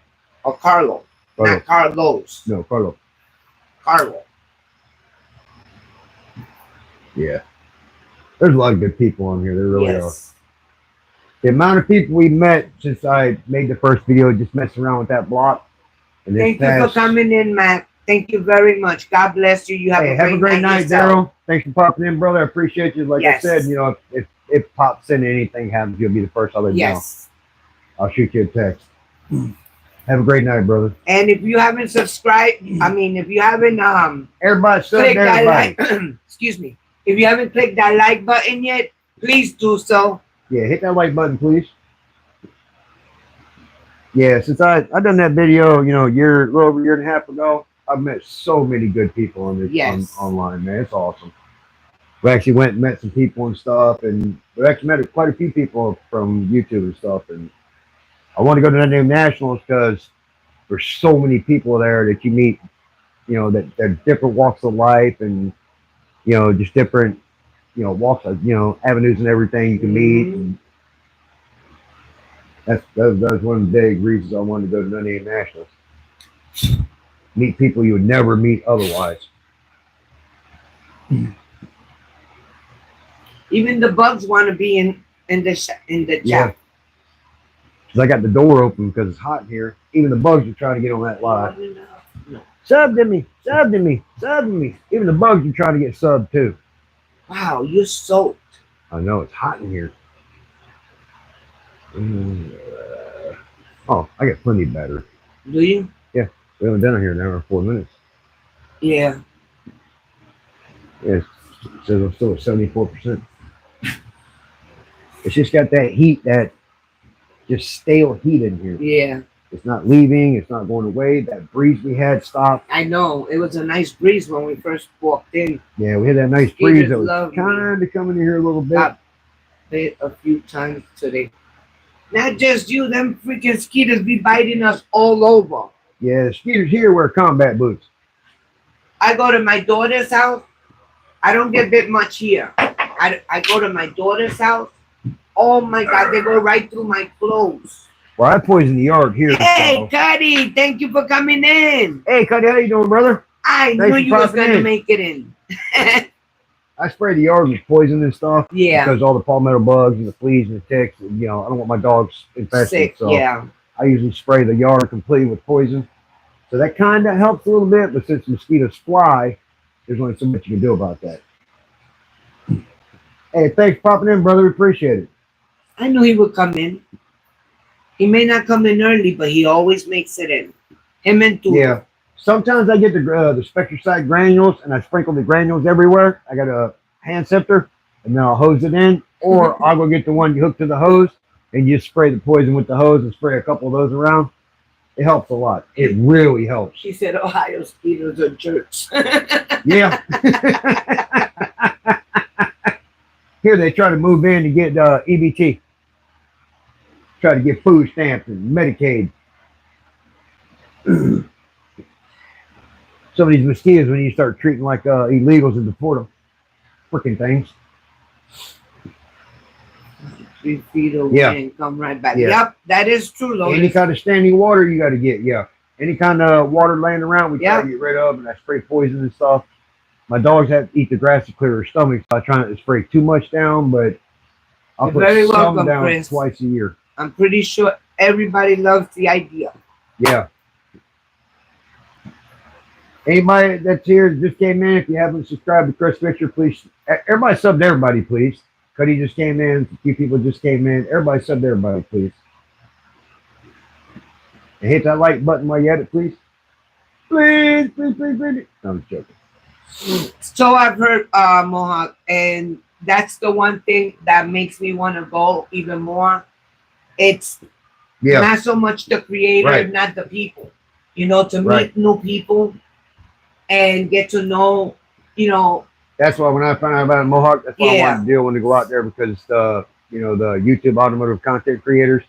Or Carlo? Carlo. Not Carlos. No, Carlo. Carlo. Yeah. There's a lot of good people on here. There really are. Yes. The amount of people we met since I made the first video, just messing around with that block. And Thank you for coming in, Matt. Thank you very much. God bless you. You have a great night, Daryl. Thanks for popping in, brother. I appreciate you. Like Yes. I said, if pops in anything happens, you'll be the first I'll let you know. Yes. I'll shoot you a text. Have a great night, brother. And if you haven't subscribed, if you haven't Everybody, clicked that everybody. like, excuse me, if you haven't clicked that like button yet, please do so. Yeah, hit that like button, please. Yeah, since I done that video, a little over a year and a half ago, I've met so many good people on this online, man. It's awesome. We actually went and met some people and stuff, and we actually met quite a few people from YouTube and stuff. And I want to go to the name Nationals because there's so many people there that you meet, that they're different walks of life and just different walks of avenues and everything you can meet. And that's one of the big reasons I wanted to go to the name Nationals. Meet people you would never meet otherwise. Even the bugs want to be in the chat. Yeah. Because I got the door open because it's hot in here. Even the bugs are trying to get on that live. Sub to me, sub to me, sub to me. Even the bugs are trying to get subbed too. Wow, you're soaked. I know, it's hot in here. Oh, I got plenty of battery. Do you? Yeah, we haven't done it here in an hour and 4 minutes. Yeah. Yes, so it's still at 74%. It's just got that heat, that just stale heat in here. Yeah, It's not leaving. It's not going away. That breeze we had stopped. I know. It was a nice breeze when we first walked in. Yeah, we had that nice breeze that was kind of coming in here a little bit. Got bit a few times today. Not just you, them freaking mosquitoes be biting us all over. Yeah, the skeeters here wear combat boots. I go to my daughter's house. I don't get bit much here. I go to my daughter's house. Oh my God, they go right through my clothes. Well, I poison the yard here. Hey, So. Cuddy, thank you for coming in. Hey, Cuddy, how you doing, brother? I Thanks knew you for was popping gonna in. make it in. I spray the yard with poison and stuff. Yeah. Because all the palmetto bugs and the fleas and the ticks, and, you know, I don't want my dogs infested. Sick, so yeah. I usually spray the yard completely with poison. So that kind of helps a little bit, but since mosquitoes fly, there's only so much you can do about that. Hey, thanks for popping in, brother. Appreciate it. I knew he would come in. He may not come in early, but he always makes it in. Him and Tudo. Yeah. Sometimes I get the Spectracide granules and I sprinkle the granules everywhere. I got a hand sifter and then I'll hose it in, or I'll go get the one you hook to the hose and you spray the poison with the hose and spray a couple of those around. It helps a lot. It really helps. She said Ohio mosquitoes are jerks. Yeah. Here they try to move in to get EBT. Try to get food stamps and Medicaid. Some of these mosquitoes, when you start treating like illegals and deport them, freaking things. 3 feet away and come right back. Yeah. Yep, that is true though. Any kind of standing water you got to get, yeah. Any kind of water laying around, we try to get rid of, and I spray poison and stuff. My dogs have to eat the grass to clear their stomachs. So I try not to spray too much down, but I'll put some down Chris. Twice a year. I'm pretty sure everybody loves the idea. Yeah. Anybody that's here just came in, if you haven't subscribed to Chris Fisher, please. Everybody sub to everybody, please. Cuddy just came in. A few people just came in. Everybody sub to everybody, please. And hit that like button while you're at it, please. Please, please, please, please. No, I'm joking. So I've heard, Mohawk, and that's the one thing that makes me want to go even more. It's not so much the creator, not the people. You know, to meet new people and get to know, you know. That's why when I found out about Mohawk, that's why I wanted to do. I wanted to go out there because the, you know, the YouTube automotive content creators,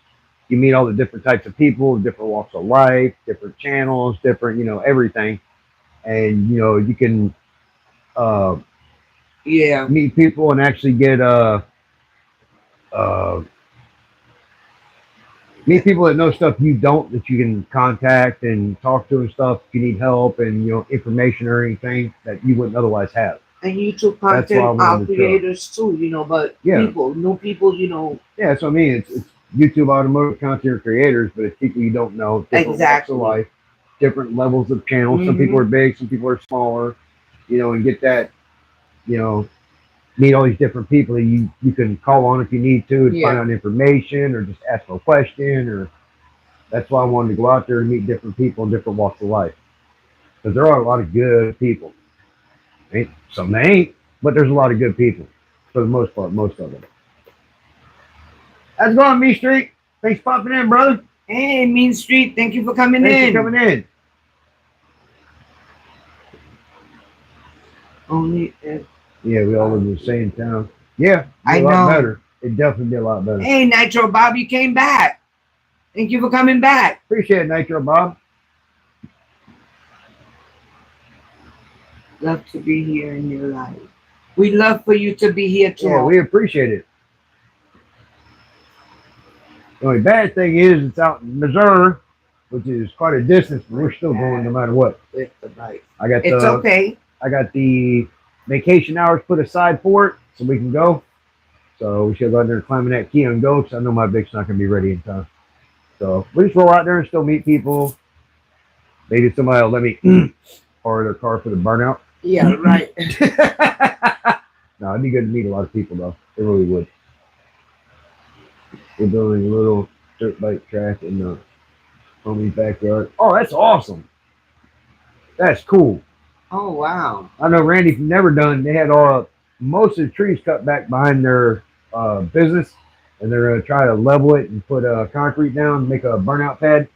you meet all the different types of people, different walks of life, different channels, different, you know, everything. And, you know, you can meet people and actually get meet people that know stuff you don't, that you can contact and talk to and stuff if you need help and, you know, information or anything that you wouldn't otherwise have. And YouTube content creators too, you know, but people, new people, you know. Yeah, that's what I mean. It's YouTube automotive content creators, but it's people you don't know, different walks of life, different levels of channels. Some people are big, some people are smaller, you know, and get that, you know, meet all these different people that you can call on if you need to find out information or just ask a question. Or that's why I wanted to go out there and meet different people in different walks of life, because there are a lot of good people. Some they ain't, but there's a lot of good people for the most part, most of them. How's it going, Mean Street? Thanks for popping in, brother. Hey, Mean Street, thank you for coming in. Thanks for coming in. Only yeah, we all live in the same town. Yeah, I know. A lot better. It'd definitely be a lot better. Hey, Nitro Bob, you came back. Thank you for coming back. Appreciate it, Nitro Bob. Love to be here in your life. We love for you to be here too. Yeah, we appreciate it. The only bad thing is it's out in Missouri, which is quite a distance, but we're still going no matter what. It's the night. It's okay. I got the vacation hours put aside for it, so we can go. So we should go out there and climb in that Kia and go, because I know my Vic's not going to be ready in time. So we just roll out there and still meet people. Maybe somebody will let me borrow their car for the burnout. Yeah, right. No, it'd be good to meet a lot of people, though. It really would. We're building a little dirt bike track in the homie's backyard. Oh, that's awesome. That's cool. Oh wow. I know Randy from Never Done. They had most of the trees cut back behind their business, and they're gonna try to level it and put concrete down, and make a burnout pad.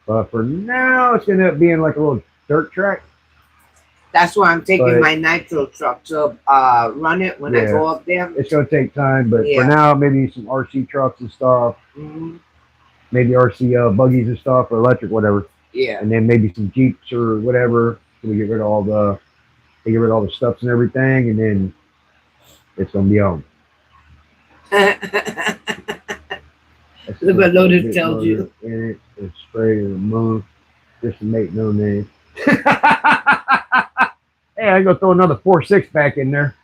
But for now, it's gonna end up being like a little dirt track. That's why I'm taking But- my nitro truck to run it when I Yeah. go up there. It's gonna take time, but Yeah. for now, maybe some RC trucks and stuff, Mhm. maybe RC buggies and stuff, or electric, whatever, Yeah. and then maybe some Jeeps or whatever. So we get rid of all the, they get rid of all the stuffs and everything, and then it's gonna be on. That's Look what just Lotus a bit tells you. motor in it, and spray in a month, just to make no name. Hey, I go throw another 4.6 back in there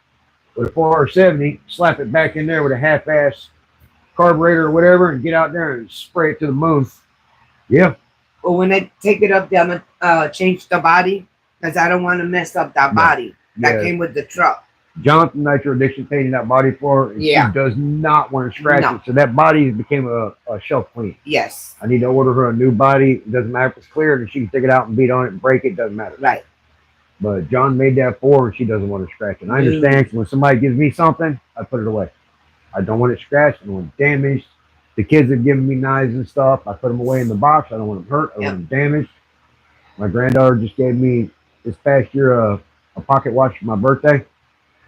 with a 4R70, slap it back in there with a half-ass carburetor or whatever, and get out there and spray it to the moon. Yeah. But when I take it up there, I'm gonna change the body because I don't want to mess up that No. body that Yeah. came with the truck. Jonathan Nitro Addiction painted that body for her, and Yeah. she does not want to scratch No. it. So that body became a shelf clean. Yes. I need to order her a new body. It doesn't matter if it's clear, and she can take it out and beat on it and break it. Doesn't matter. Right. But John made that for her, and she doesn't want to scratch it. And I understand. 'Cause when somebody gives me something, I put it away. I don't want it scratched. I don't want it damaged. The kids have given me knives and stuff. I put them away in the box. I don't want them hurt. I don't want them damaged. My granddaughter just gave me this past year a pocket watch for my birthday.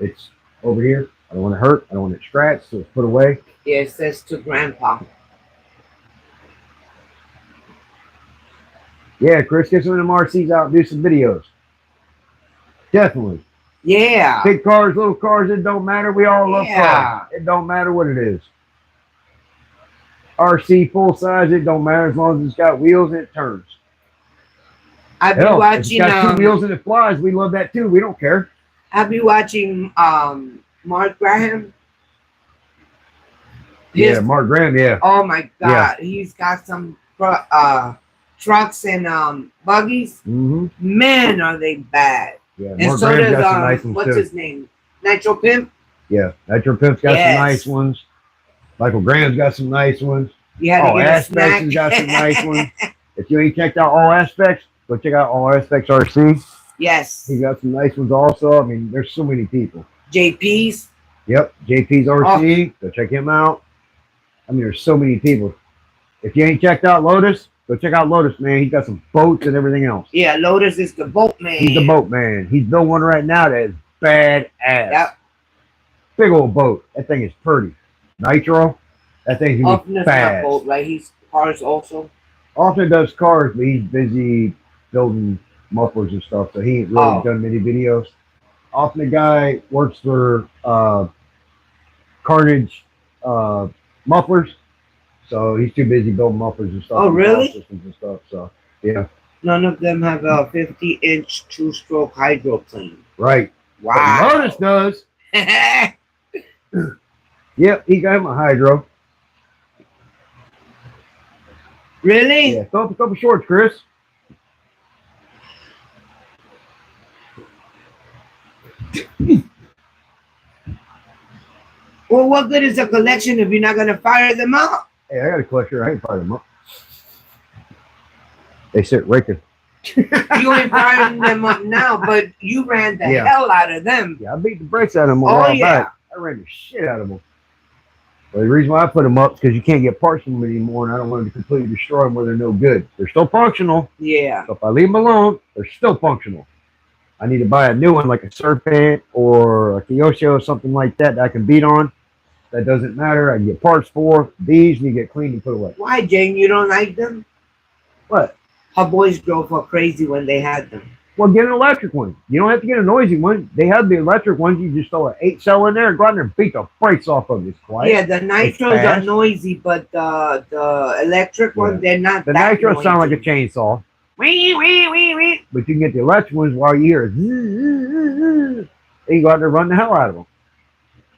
It's over here. I don't want it hurt. I don't want it scratched. So it's put away. Yeah, it says to Grandpa. Yeah, Chris, get some of them RCs out and do some videos. Definitely. Yeah. Big cars, little cars, it don't matter. We all love Yeah. cars. It don't matter what it is. RC full size, it don't matter as long as it's got wheels and it turns. I've been Hell, if it's watching got two wheels and it flies, we love that too. We don't care. I've been watching Mark Graham. Yeah, His- Mark Graham, yeah. Oh my Yeah. God, he's got some trucks and buggies. Mm-hmm. Man, are they bad! Yeah, And Mark so Graham's does got some nice ones what's too. his name? Nitro Pimp. Yeah, Nitro Pimp's got Yes. some nice ones. Michael Graham's got some nice ones. You had to All get a Aspects snack. has got some nice ones. If you ain't checked out All Aspects, go check out All Aspects RC. Yes. He got some nice ones also. I mean, there's so many people. JP's. Yep, JP's Oh. RC. Go check him out. I mean, there's so many people. If you ain't checked out Lotus, go check out Lotus, man. He's got some boats and everything else. Yeah, Lotus is the boat man. He's the boat man. He's built one right now that is badass. Yep. Big old boat. That thing is pretty. Nitro. That thing's gonna Often be it's not fast. boat, right? He's cars also. Often does cars, but he's busy building mufflers and stuff, so he ain't really Oh. done many videos. Often the guy works for Carnage mufflers, so he's too busy building mufflers and stuff. Oh, and really? power systems and stuff. So yeah, None of them have a 50-inch two-stroke hydroplane. right. Wow. But Lotus does. Yep, he got him a hydro. Really? Yeah, throw up a couple shorts, Chris. Well, what good is a collection if you're not gonna fire them up? Hey, I got a collector. I ain't fired them up. They sit raking. You ain't firing them up now, but you ran the Yeah. hell out of them. Yeah, I beat the brakes out of them a Oh, while yeah. back. I ran the shit out of them. But the reason why I put them up is because you can't get parts from them anymore, and I don't want to completely destroy them where they're no good. They're still functional, Yeah. so if I leave them alone, they're still functional. I need to buy a new one, like a Serpent or a Kyosho or something like that, that I can beat on. That doesn't matter. I can get parts for. These need to get cleaned and put away. Why, Jane? You don't like them? What? Her boys drove her crazy when they had them. Well, get an electric one. You don't have to get a noisy one. They have the electric ones. You just throw an 8-cell in there and go out there and beat the brakes off of it. It's quiet. Yeah, the nitros are fast. noisy, but the electric ones, they're not. The that nitros sound like a noisy. chainsaw. Wee, wee, wee, wee. But you can get the electric ones while you hear it. And you go out there and run the hell out of them.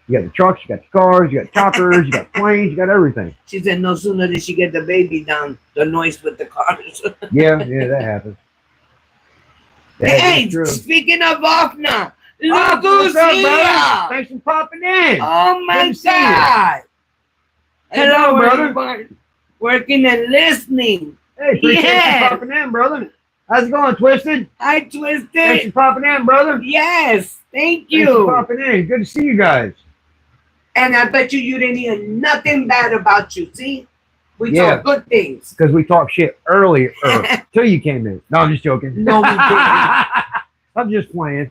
You got the trucks, you got the cars, you got choppers, you got planes, you got everything. She said no sooner did she get the baby down, the noise with the cars. Yeah, that happens. Hey, that's true. speaking of Offna, look Oh, who's what's up, here! brother? Thanks for popping in. Oh my Good to see you. God! Hello, Hello, brother. everybody. Working and listening. Hey, appreciate Yeah. you popping in, brother. How's it going, Twisted? Hi, Thanks for Twisted. popping in, brother. Yes, thank Thanks for you. popping in. Good to see you guys. And I bet you didn't hear nothing bad about you. See, we Yeah. talk good things. Because we talked shit earlier till you came in. No, I'm just joking. No, we didn't. I'm just playing.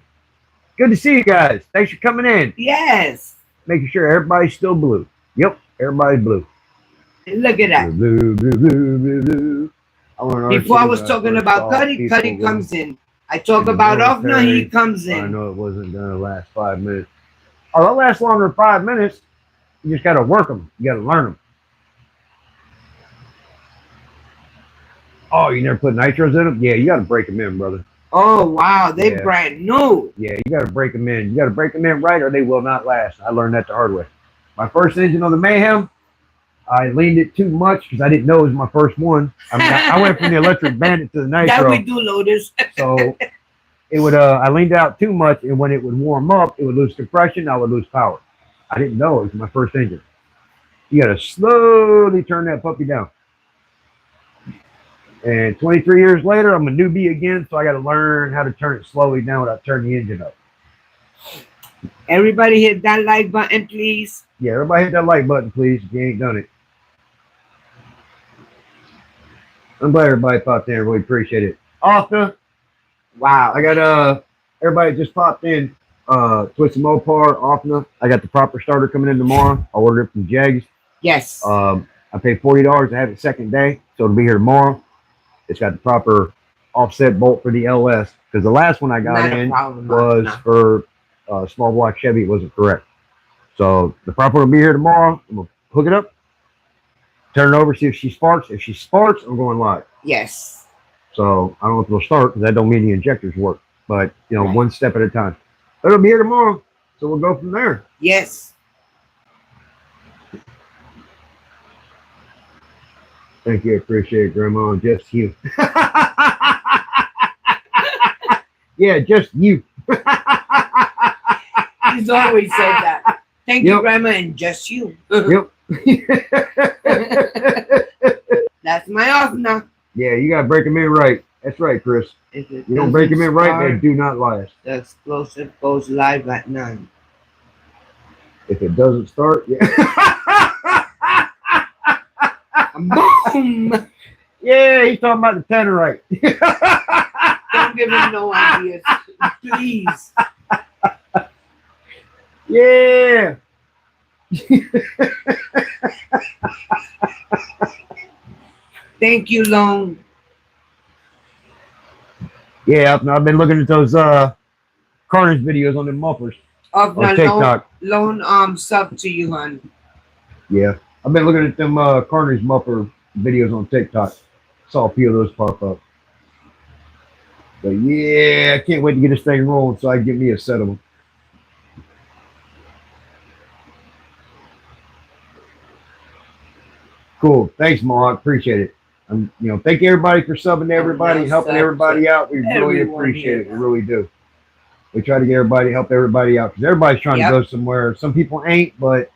Good to see you guys. Thanks for coming in. Yes. Making sure everybody's still blue. Yep, everybody's blue. Look at that. Blue, blue, blue, blue, blue. Before I was talking about Cuddy, Cuddy comes in. I talk about Offna, he comes I in. know it wasn't going to last 5 minutes. Oh, they'll last longer than 5 minutes. You just got to work them. You got to learn them. Oh, you never put nitros in them? Yeah, you got to break them in, brother. Oh, wow. They Yeah. brand new. Yeah, you got to break them in. You got to break them in right or they will not last. I learned that the hard way. My first engine on the Mayhem, I leaned it too much because I didn't know it was my first one. I went from the Electric Bandit to the Nitro. That we do, Lotus. So it would I leaned out too much, and when it would warm up, it would lose compression. I would lose power. I didn't know it was my first engine. You got to slowly turn that puppy down. And 23 years later, I'm a newbie again, so I got to learn how to turn it slowly down without turning the engine up. Everybody hit that like button, please. Yeah, everybody hit that like button, please, if you ain't done it. I'm glad everybody popped in. Really appreciate it. Offna, Wow. I got everybody just popped in. Twisted Mopar, Offna. I got the proper starter coming in tomorrow. I ordered it from Jegs. Yes. I paid $40 to have it second day, so it'll be here tomorrow. It's got the proper offset bolt for the LS because the last one I got in was for small block Chevy. It wasn't correct. So the proper will be here tomorrow. I'm gonna hook it up, turn it over, see if she sparks. If she sparks, I'm going live. Yes. So I don't know if it'll start because that don't mean the injectors work. But you know, Right. one step at a time. But it'll be here tomorrow, so we'll go from there. Yes. Thank you, appreciate it, Grandma, and just you. Yeah, just you. He's always said that. Thank you, Grandma, and just you. Yep. That's my Offna. Yeah, you gotta break them in right. That's right, Chris. You don't break them in right, they do not last. The explosive goes live at 9. If it doesn't start, yeah. Boom! Yeah, he's talking about the Tannerite. Don't give him no ideas, please. Yeah. Thank you, Lone. Yeah, I've been looking at those Carnage videos on them mufflers on TikTok. Lone sub to you, hon. Yeah, I've been looking at them Carnage muffler videos on TikTok. Saw a few of those pop up. But yeah, I can't wait to get this thing rolling so I can get me a set of them. Cool. Thanks, Mark. Appreciate it. Thank everybody for subbing to everybody, helping everybody out. We really appreciate it. We really do. We try to get everybody, help everybody out because everybody's trying to go somewhere. Some people ain't, but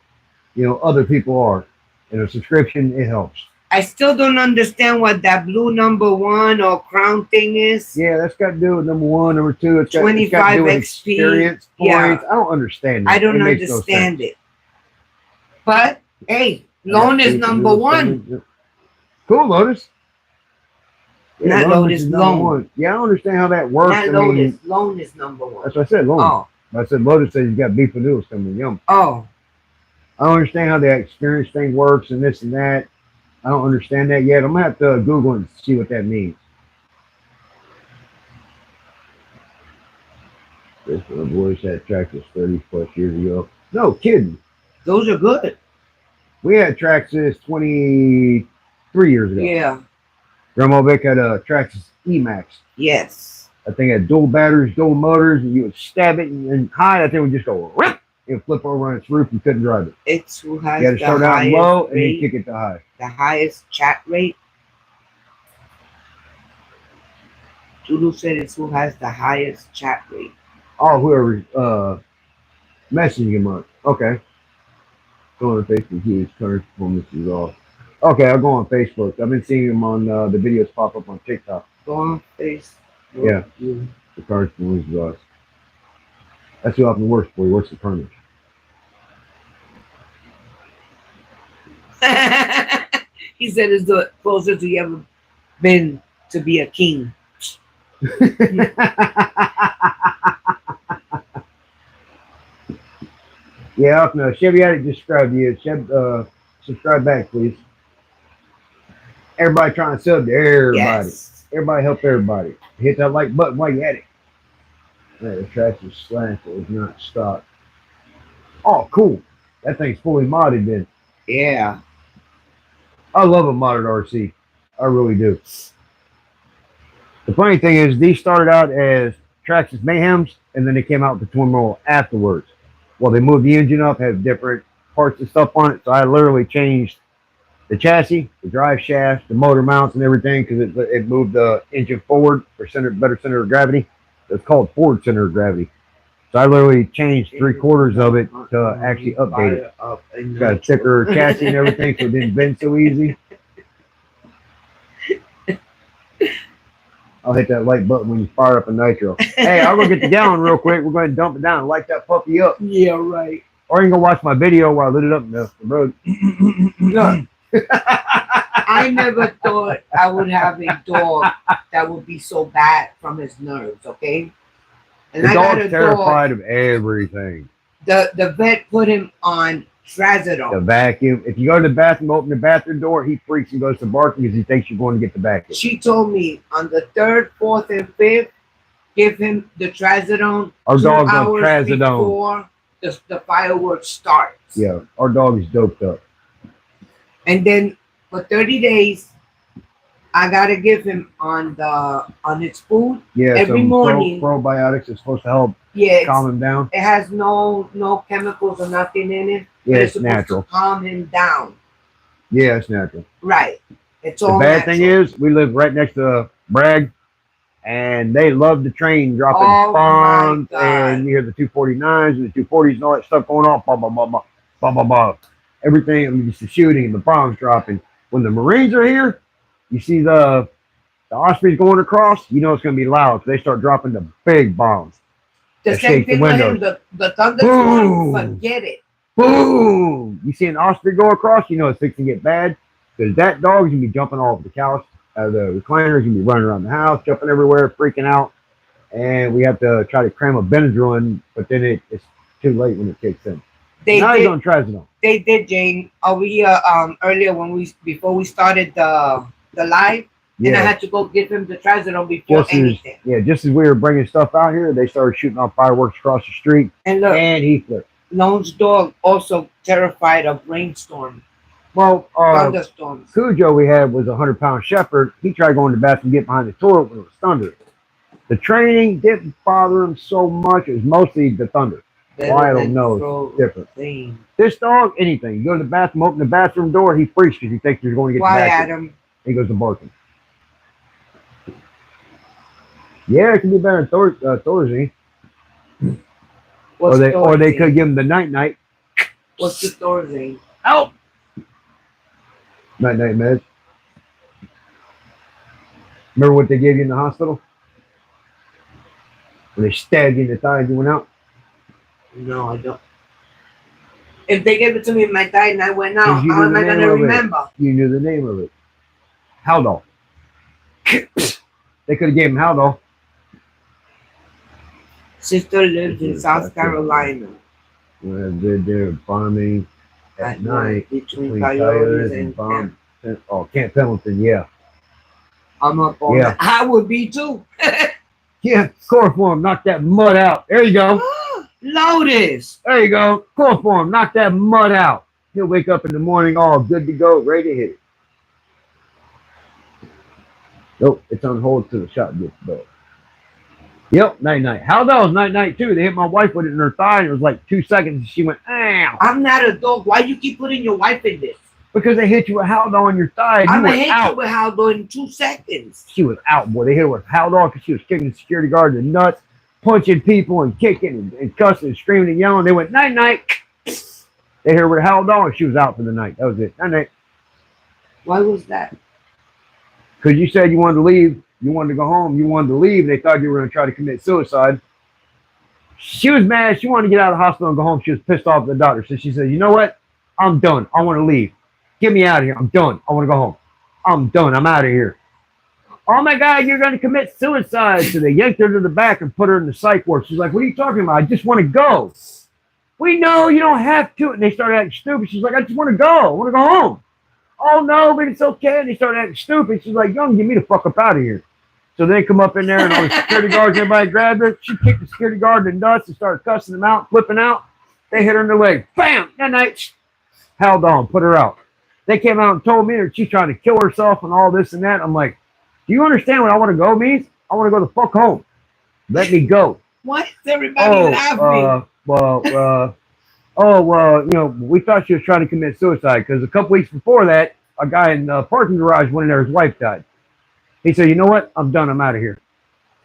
other people are. And a subscription, it helps. I still don't understand what that blue #1 or crown thing is. Yeah, that's got to do with #1, #2. It's got 25 to do with XP. experience points. I don't understand that. I don't understand it. But hey, Lone is #1. Cool, Lotus. Yeah, Not Lotus, Lone. Yeah, I don't understand how that works. Not Lotus. Lone is #1. That's what I said, Lone. Oh. I said Lotus says he's got beef and noodles coming. Yum. Oh. I don't understand how the experience thing works and this and that. I don't understand that yet. I'm gonna have to Google and see what that means. This one voice had Traxxas 30+ years ago. No kidding. Those are good. We had Traxxas 23 years ago. Yeah. Grandma Vic had a Traxxas E-Max. Yes. That thing had dual batteries, dual motors, and you would stab it and high. That thing would just go rip and flip over on its roof. You couldn't drive it. It's who has you had to the start out highest low and rate, then kick it to high. the highest chat rate. Tulu said it's who has the highest chat rate. Oh, whoever messaging him on. Okay. Going to Facebook, his current performance is off. Okay, I'll go on Facebook. I've been seeing them on the videos pop up on TikTok. Go on face. Yeah. The car's been losing us. That's who often works for you. What's the permit? He said it's the closest he ever been to be a king. Yeah, no, Chevy Addict just subscribed to you. Subscribe back, please. Everybody trying to sub to everybody. Yes. Everybody help everybody. Hit that like button while you at it. Man, the trash is slant. It was not stock. Oh, cool. That thing's fully modded then. Yeah. I love a modded RC. I really do. The funny thing is, these started out as Traxxas Mayhems, and then they came out with the twin roll afterwards. Well, they moved the engine up, have different parts and stuff on it, so I literally changed the chassis, the drive shaft, the motor mounts, and everything because it moved the engine forward for better center of gravity. It's called forward center of gravity. So I literally changed 3/4 of it to actually update it. Got a thicker chassis and everything, so it didn't bend so easy. I'll hit that like button when you fire up a nitro. Hey, I'll go get the gallon real quick. We're going to dump it down and light that puppy up. Yeah, right. Or you can go watch my video while I lit it up in the road. Look, I never thought I would have a dog that would be so bad from his nerves, okay? And The I got dog's a terrified dog. of everything. The vet put him on The trazodone. vacuum. If you go to the bathroom, open the bathroom door, he freaks and goes to barking because he thinks you're going to get the vacuum. She told me on the 3rd, 4th, and 5th, give him the trazodone Our 2 dog's on hours trazodone. before the fireworks starts. Yeah, our dog is doped up. And then for 30 days, I gotta give him on his food. Yeah, Every some morning. probiotics is supposed to help Yeah, calm him down. it has no chemicals or nothing in it. Yeah, but it's supposed natural. to calm him down. Yeah, it's natural. Right. It's The all bad natural. thing is, we live right next to Bragg, and they love the train dropping Oh, bombs, my God. and you hear the 249s and the 240s and all that stuff going off. Bah, bah, bah, bah, bah, bah, bah. Everything, I mean, just the shooting and the bombs dropping. When the Marines are here, you see the Ospreys going across, you know it's going to be loud. So they start dropping the big bombs. The that same shake the thing with him. windows. The thunderstorm, Boom. forget it. Boom! You see an Osprey go across, you know it's fixing to get bad. Because that dog's going to be jumping all over the couch. The recliner's going to be running around the house, jumping everywhere, freaking out. And we have to try to cram a Benadryl in, but then it's too late when it kicks in. Now he's on trazodone. They did, Jane, over here earlier before we started the live, and I had to go give him the trazodone before anything. Just as we were bringing stuff out here, they started shooting off fireworks across the street, And look, and he flipped. Lone's dog also terrified of rainstorm, Well, thunderstorms. Cujo we had was a 100-pound shepherd. He tried going to the bathroom and get behind the toilet when it was thunder. The training didn't bother him so much. It was mostly the thunder. Why, I don't know. It's different. Thing. This dog, anything. You go to the bathroom, open the bathroom door, he freaks because he thinks you're going to get Why, the vacuum. Adam? He goes to barking. Yeah, it can be better than Thorazine. What's Or they could give him the night-night. What's the Thorazine? Help! Night-night meds. Remember what they gave you in the hospital? When they stabbed you in the thigh and you went out? No, I don't. If they gave it to me in my thigh and I went out, You how knew am the I name going to of it. remember? You knew the name of it. Haldol. They could have gave him Haldol. Sister lives in South Carolina. When I did their bombing at night between Coyotes and bomb. Oh, Camp Pendleton, yeah. I'm up on that. I would be too. Yeah, chloroform, knock that mud out. There you go. Lotus. There you go. Chloroform, knock that mud out. He'll wake up in the morning all good to go, ready to hit it. Nope, it's on hold till the shot gets built. Yep, night-night. Haldol's night-night too. They hit my wife with it in her thigh and it was like 2 seconds and she went, ow. I'm not a dog. Why you keep putting your wife in this? Because they hit you with Haldol on your thigh. And I'm you going to went hit you out. with Haldol in 2 seconds. She was out, boy. They hit her with Haldol because she was kicking the security guard in the nuts, punching people and kicking and cussing and screaming and yelling. They went, night-night. They hit her with Haldol and she was out for the night. That was it. Night-night. Why was that? Because you said you wanted to leave, you wanted to go home, you wanted to leave, and they thought you were going to try to commit suicide. She was mad. She wanted to get out of the hospital and go home. She was pissed off at the doctor. So she said, you know what? I'm done. I want to leave. Get me out of here. I'm done. I want to go home. I'm done. I'm out of here. Oh my God, you're going to commit suicide. So they yanked her to the back and put her in the psych ward. She's like, what are you talking about? I just want to go. We know you don't have to. And they started acting stupid. She's like, I just want to go. I want to go home. Oh no, but it's okay. And they started acting stupid. She's like, young, get me the fuck up out of here. So they come up in there and all the security guards, everybody grabbed her. She kicked the security guard in the nuts and started cussing them out, flipping out. They hit her in the leg. Bam! That night, held on, put her out. They came out and told me that she's trying to kill herself and all this and that. I'm like, do you understand what I want to go means? I want to go the fuck home. Let me go. Why is everybody laughing? You know, we thought she was trying to commit suicide because a couple weeks before that, a guy in the parking garage went in there, his wife died. He said, you know what? I'm done. I'm out of here.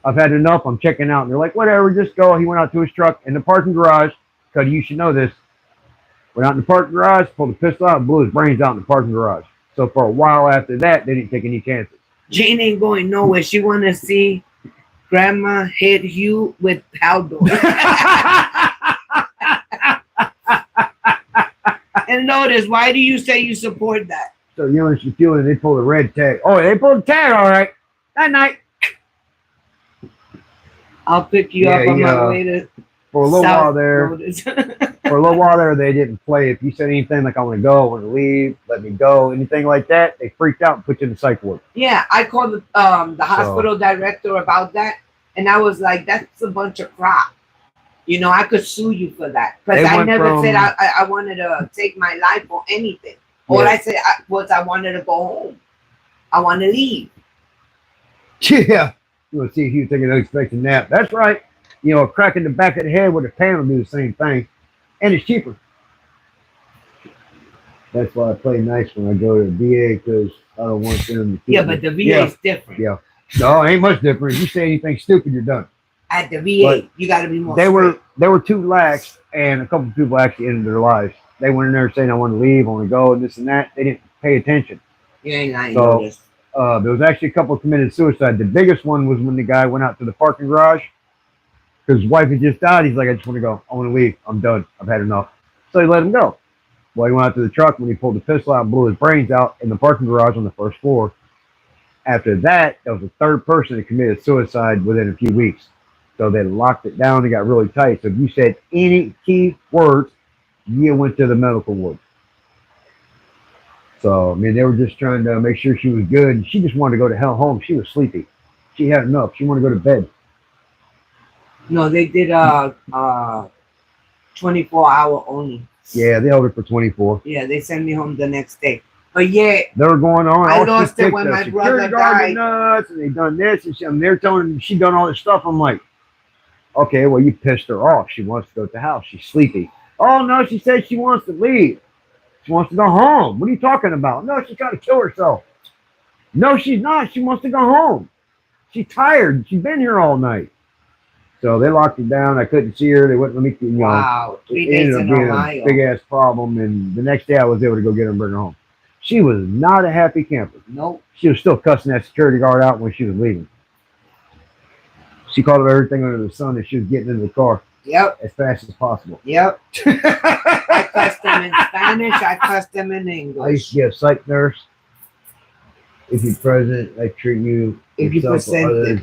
I've had enough. I'm checking out. And they're like, whatever, just go. He went out to his truck in the parking garage. Because you should know this. Went out in the parking garage, pulled a pistol out, and blew his brains out in the parking garage. So for a while after that, they didn't take any chances. Jane ain't going nowhere. She want to see Grandma hit Hugh with Haldor. And notice, why do you say you support that? So you know, and she feeling they pulled a red tag. Oh, they pulled a tag, all right. That night. I'll pick you up on my way to for a little South while there. For a little while there, they didn't play. If you said anything like I want to go, I want to leave, let me go, anything like that, they freaked out and put you in the psych ward. Yeah, I called the hospital director about that, and I was like, that's a bunch of crap. You know, I could sue you for that. Because I never said I wanted to take my life or anything. All I said was I wanted to go home. I want to leave. Yeah. You want to see if you take an unexpected nap. That's right. You know, a crack in the back of the head with a pan will do the same thing. And it's cheaper. That's why I play nice when I go to the VA because I don't want them to keep Yeah, but the VA is different. Yeah. No, it ain't much different. If you say anything stupid, you're done. At the VA, you got to be more They were too lax, and a couple of people actually ended their lives. They went in there saying, I want to leave, I want to go, and this and that. They didn't pay attention. You ain't lying. So, there was actually a couple committed suicide. The biggest one was when the guy went out to the parking garage because his wife had just died. He's like, I just want to go. I want to leave. I'm done. I've had enough. So he let him go. Well, he went out to the truck when he pulled the pistol out and blew his brains out in the parking garage on the first floor. After that, there was a third person that committed suicide within a few weeks. So they locked it down and got really tight. So if you said any key words, you went to the medical ward. So, I mean, they were just trying to make sure she was good. And she just wanted to go to hell home. She was sleepy. She had enough. She wanted to go to bed. No, they did 24-hour only. Yeah, they held her for 24. Yeah, they sent me home the next day. But yeah, they were going on. I lost it when my brother died. Nuts, and they done this, and they're telling me she done all this stuff. I'm like, okay, well, you pissed her off. She wants to go to the house. She's sleepy. Oh no, she said she wants to leave. She wants to go home. What are you talking about? No, she's got to kill herself. No, she's not. She wants to go home. She's tired. She's been here all night. So they locked her down. I couldn't see her. They wouldn't let me. You know, wow, 3 days ended up being a big ass problem. And the next day, I was able to go get her and bring her home. She was not a happy camper. Nope. She was still cussing that security guard out when she was leaving. She called her everything under the sun, and she was getting into the car. Yep. As fast as possible. Yep. I cussed them in Spanish. I cussed them in English. I used to be a psych nurse. If you're present, they treat you. If you present others,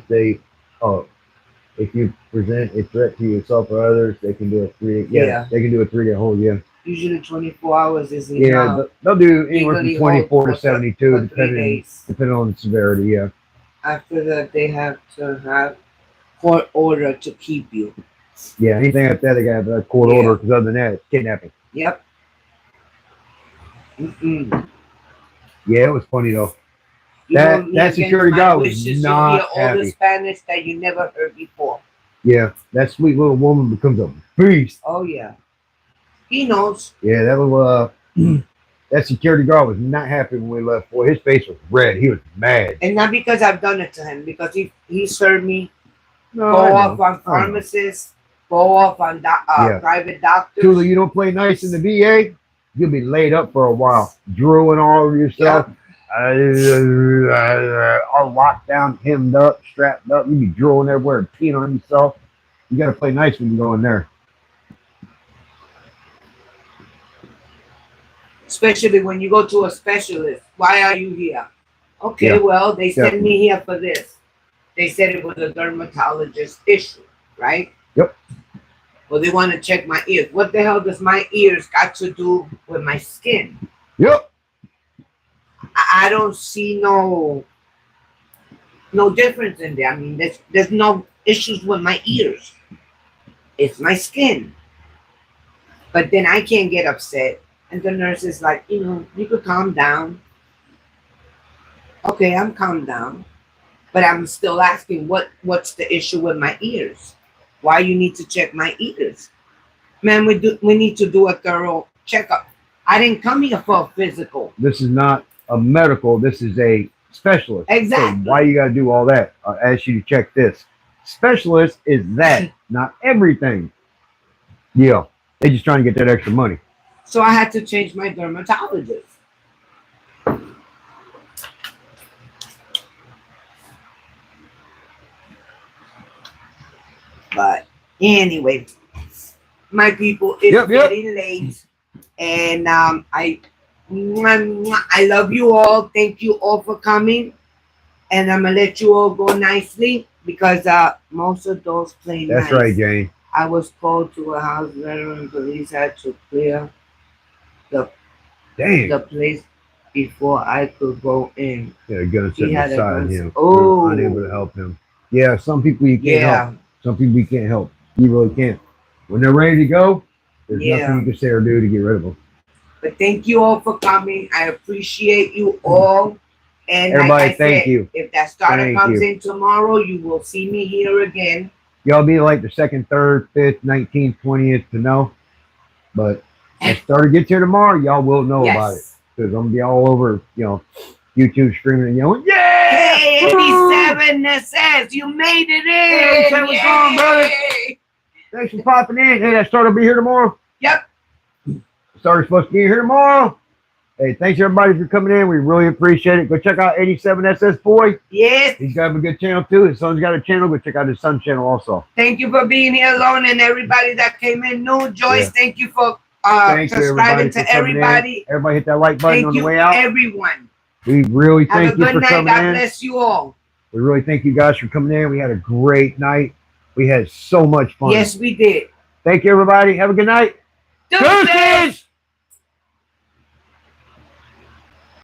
if you present a threat to yourself or others, they can do a 3 day. Yeah, they can do a 3 day hold. Yeah. Usually 24 hours is enough. Yeah, they'll do anywhere from 24 to 72, depending on the severity. Yeah. After that, they have to have court order to keep you. Yeah, anything like that, they got a court order, because other than that, it's kidnapping. Yep. Yeah, it was funny though. That security guard was not happy. All the Spanish that you never heard before. Yeah, that sweet little woman becomes a beast. Oh yeah, he knows. Yeah, that little that security guard was not happy when we left. Boy, his face was red. He was mad. And not because I've done it to him, because he served me. No, go off on pharmacists. Go off on private doctors. Tula, you don't play nice in the VA, you'll be laid up for a while, drooling all over yourself. all locked down, hemmed up, strapped up. You be drooling everywhere and peeing on yourself. You got to play nice when you go in there. Especially when you go to a specialist. Why are you here? Okay, Yeah, well, they sent definitely. me here for this. They said it was a dermatologist issue, right? Yep. Well, they want to check my ears. What the hell does my ears got to do with my skin? Yep. I don't see no difference in there. I mean, there's no issues with my ears. It's my skin. But then I can't get upset. And the nurse is like, you could calm down. Okay, I'm calmed down. But I'm still asking what's the issue with my ears? Why you need to check my ears? Man, we need to do a thorough checkup. I didn't come here for a physical. This is not a medical. This is a specialist. Exactly. So why you got to do all that? I asked you to check this. Specialist is that, not everything. Yeah. They just trying to get that extra money. So I had to change my dermatologist. But anyway, my people, it's getting late, and I love you all. Thank you all for coming, and I'm gonna let you all go nicely because most of those play nice. That's right, Jane. I was called to a house. Veteran police had to clear the place before I could go in. Yeah, gun set beside him. Oh, unable to help him. Yeah, some people you can't help. Some people you can't help. You really can't. When they're ready to go, there's nothing you can say or do to get rid of them. But thank you all for coming. I appreciate you all. And everybody, like I thank said, you. If that starter comes in tomorrow, you will see me here again. Y'all be like the 2nd, 3rd, 5th, 19th, 20th to know. But if starter gets here tomorrow, y'all will know about it. Because I'm going to be all over, YouTube streaming and yelling, yeah! Hey, 87 that says you made it in. Hey, what's going on, brother? Thanks for popping in. Hey, that starter will be here tomorrow? Yep. Starter's supposed to be here tomorrow. Hey, thanks everybody for coming in. We really appreciate it. Go check out 87SS Boy. Yes. He's got a good channel too. His son's got a channel. Go check out his son's channel also. Thank you for being here alone and everybody that came in new. Joyce, thank you for subscribing to everybody. Everybody hit that like button on the way out. Everyone. We really thank you for coming in. God bless you all. We really thank you guys for coming in. We had a great night. We had so much fun. Yes, we did. Thank you, everybody. Have a good night. Deuces!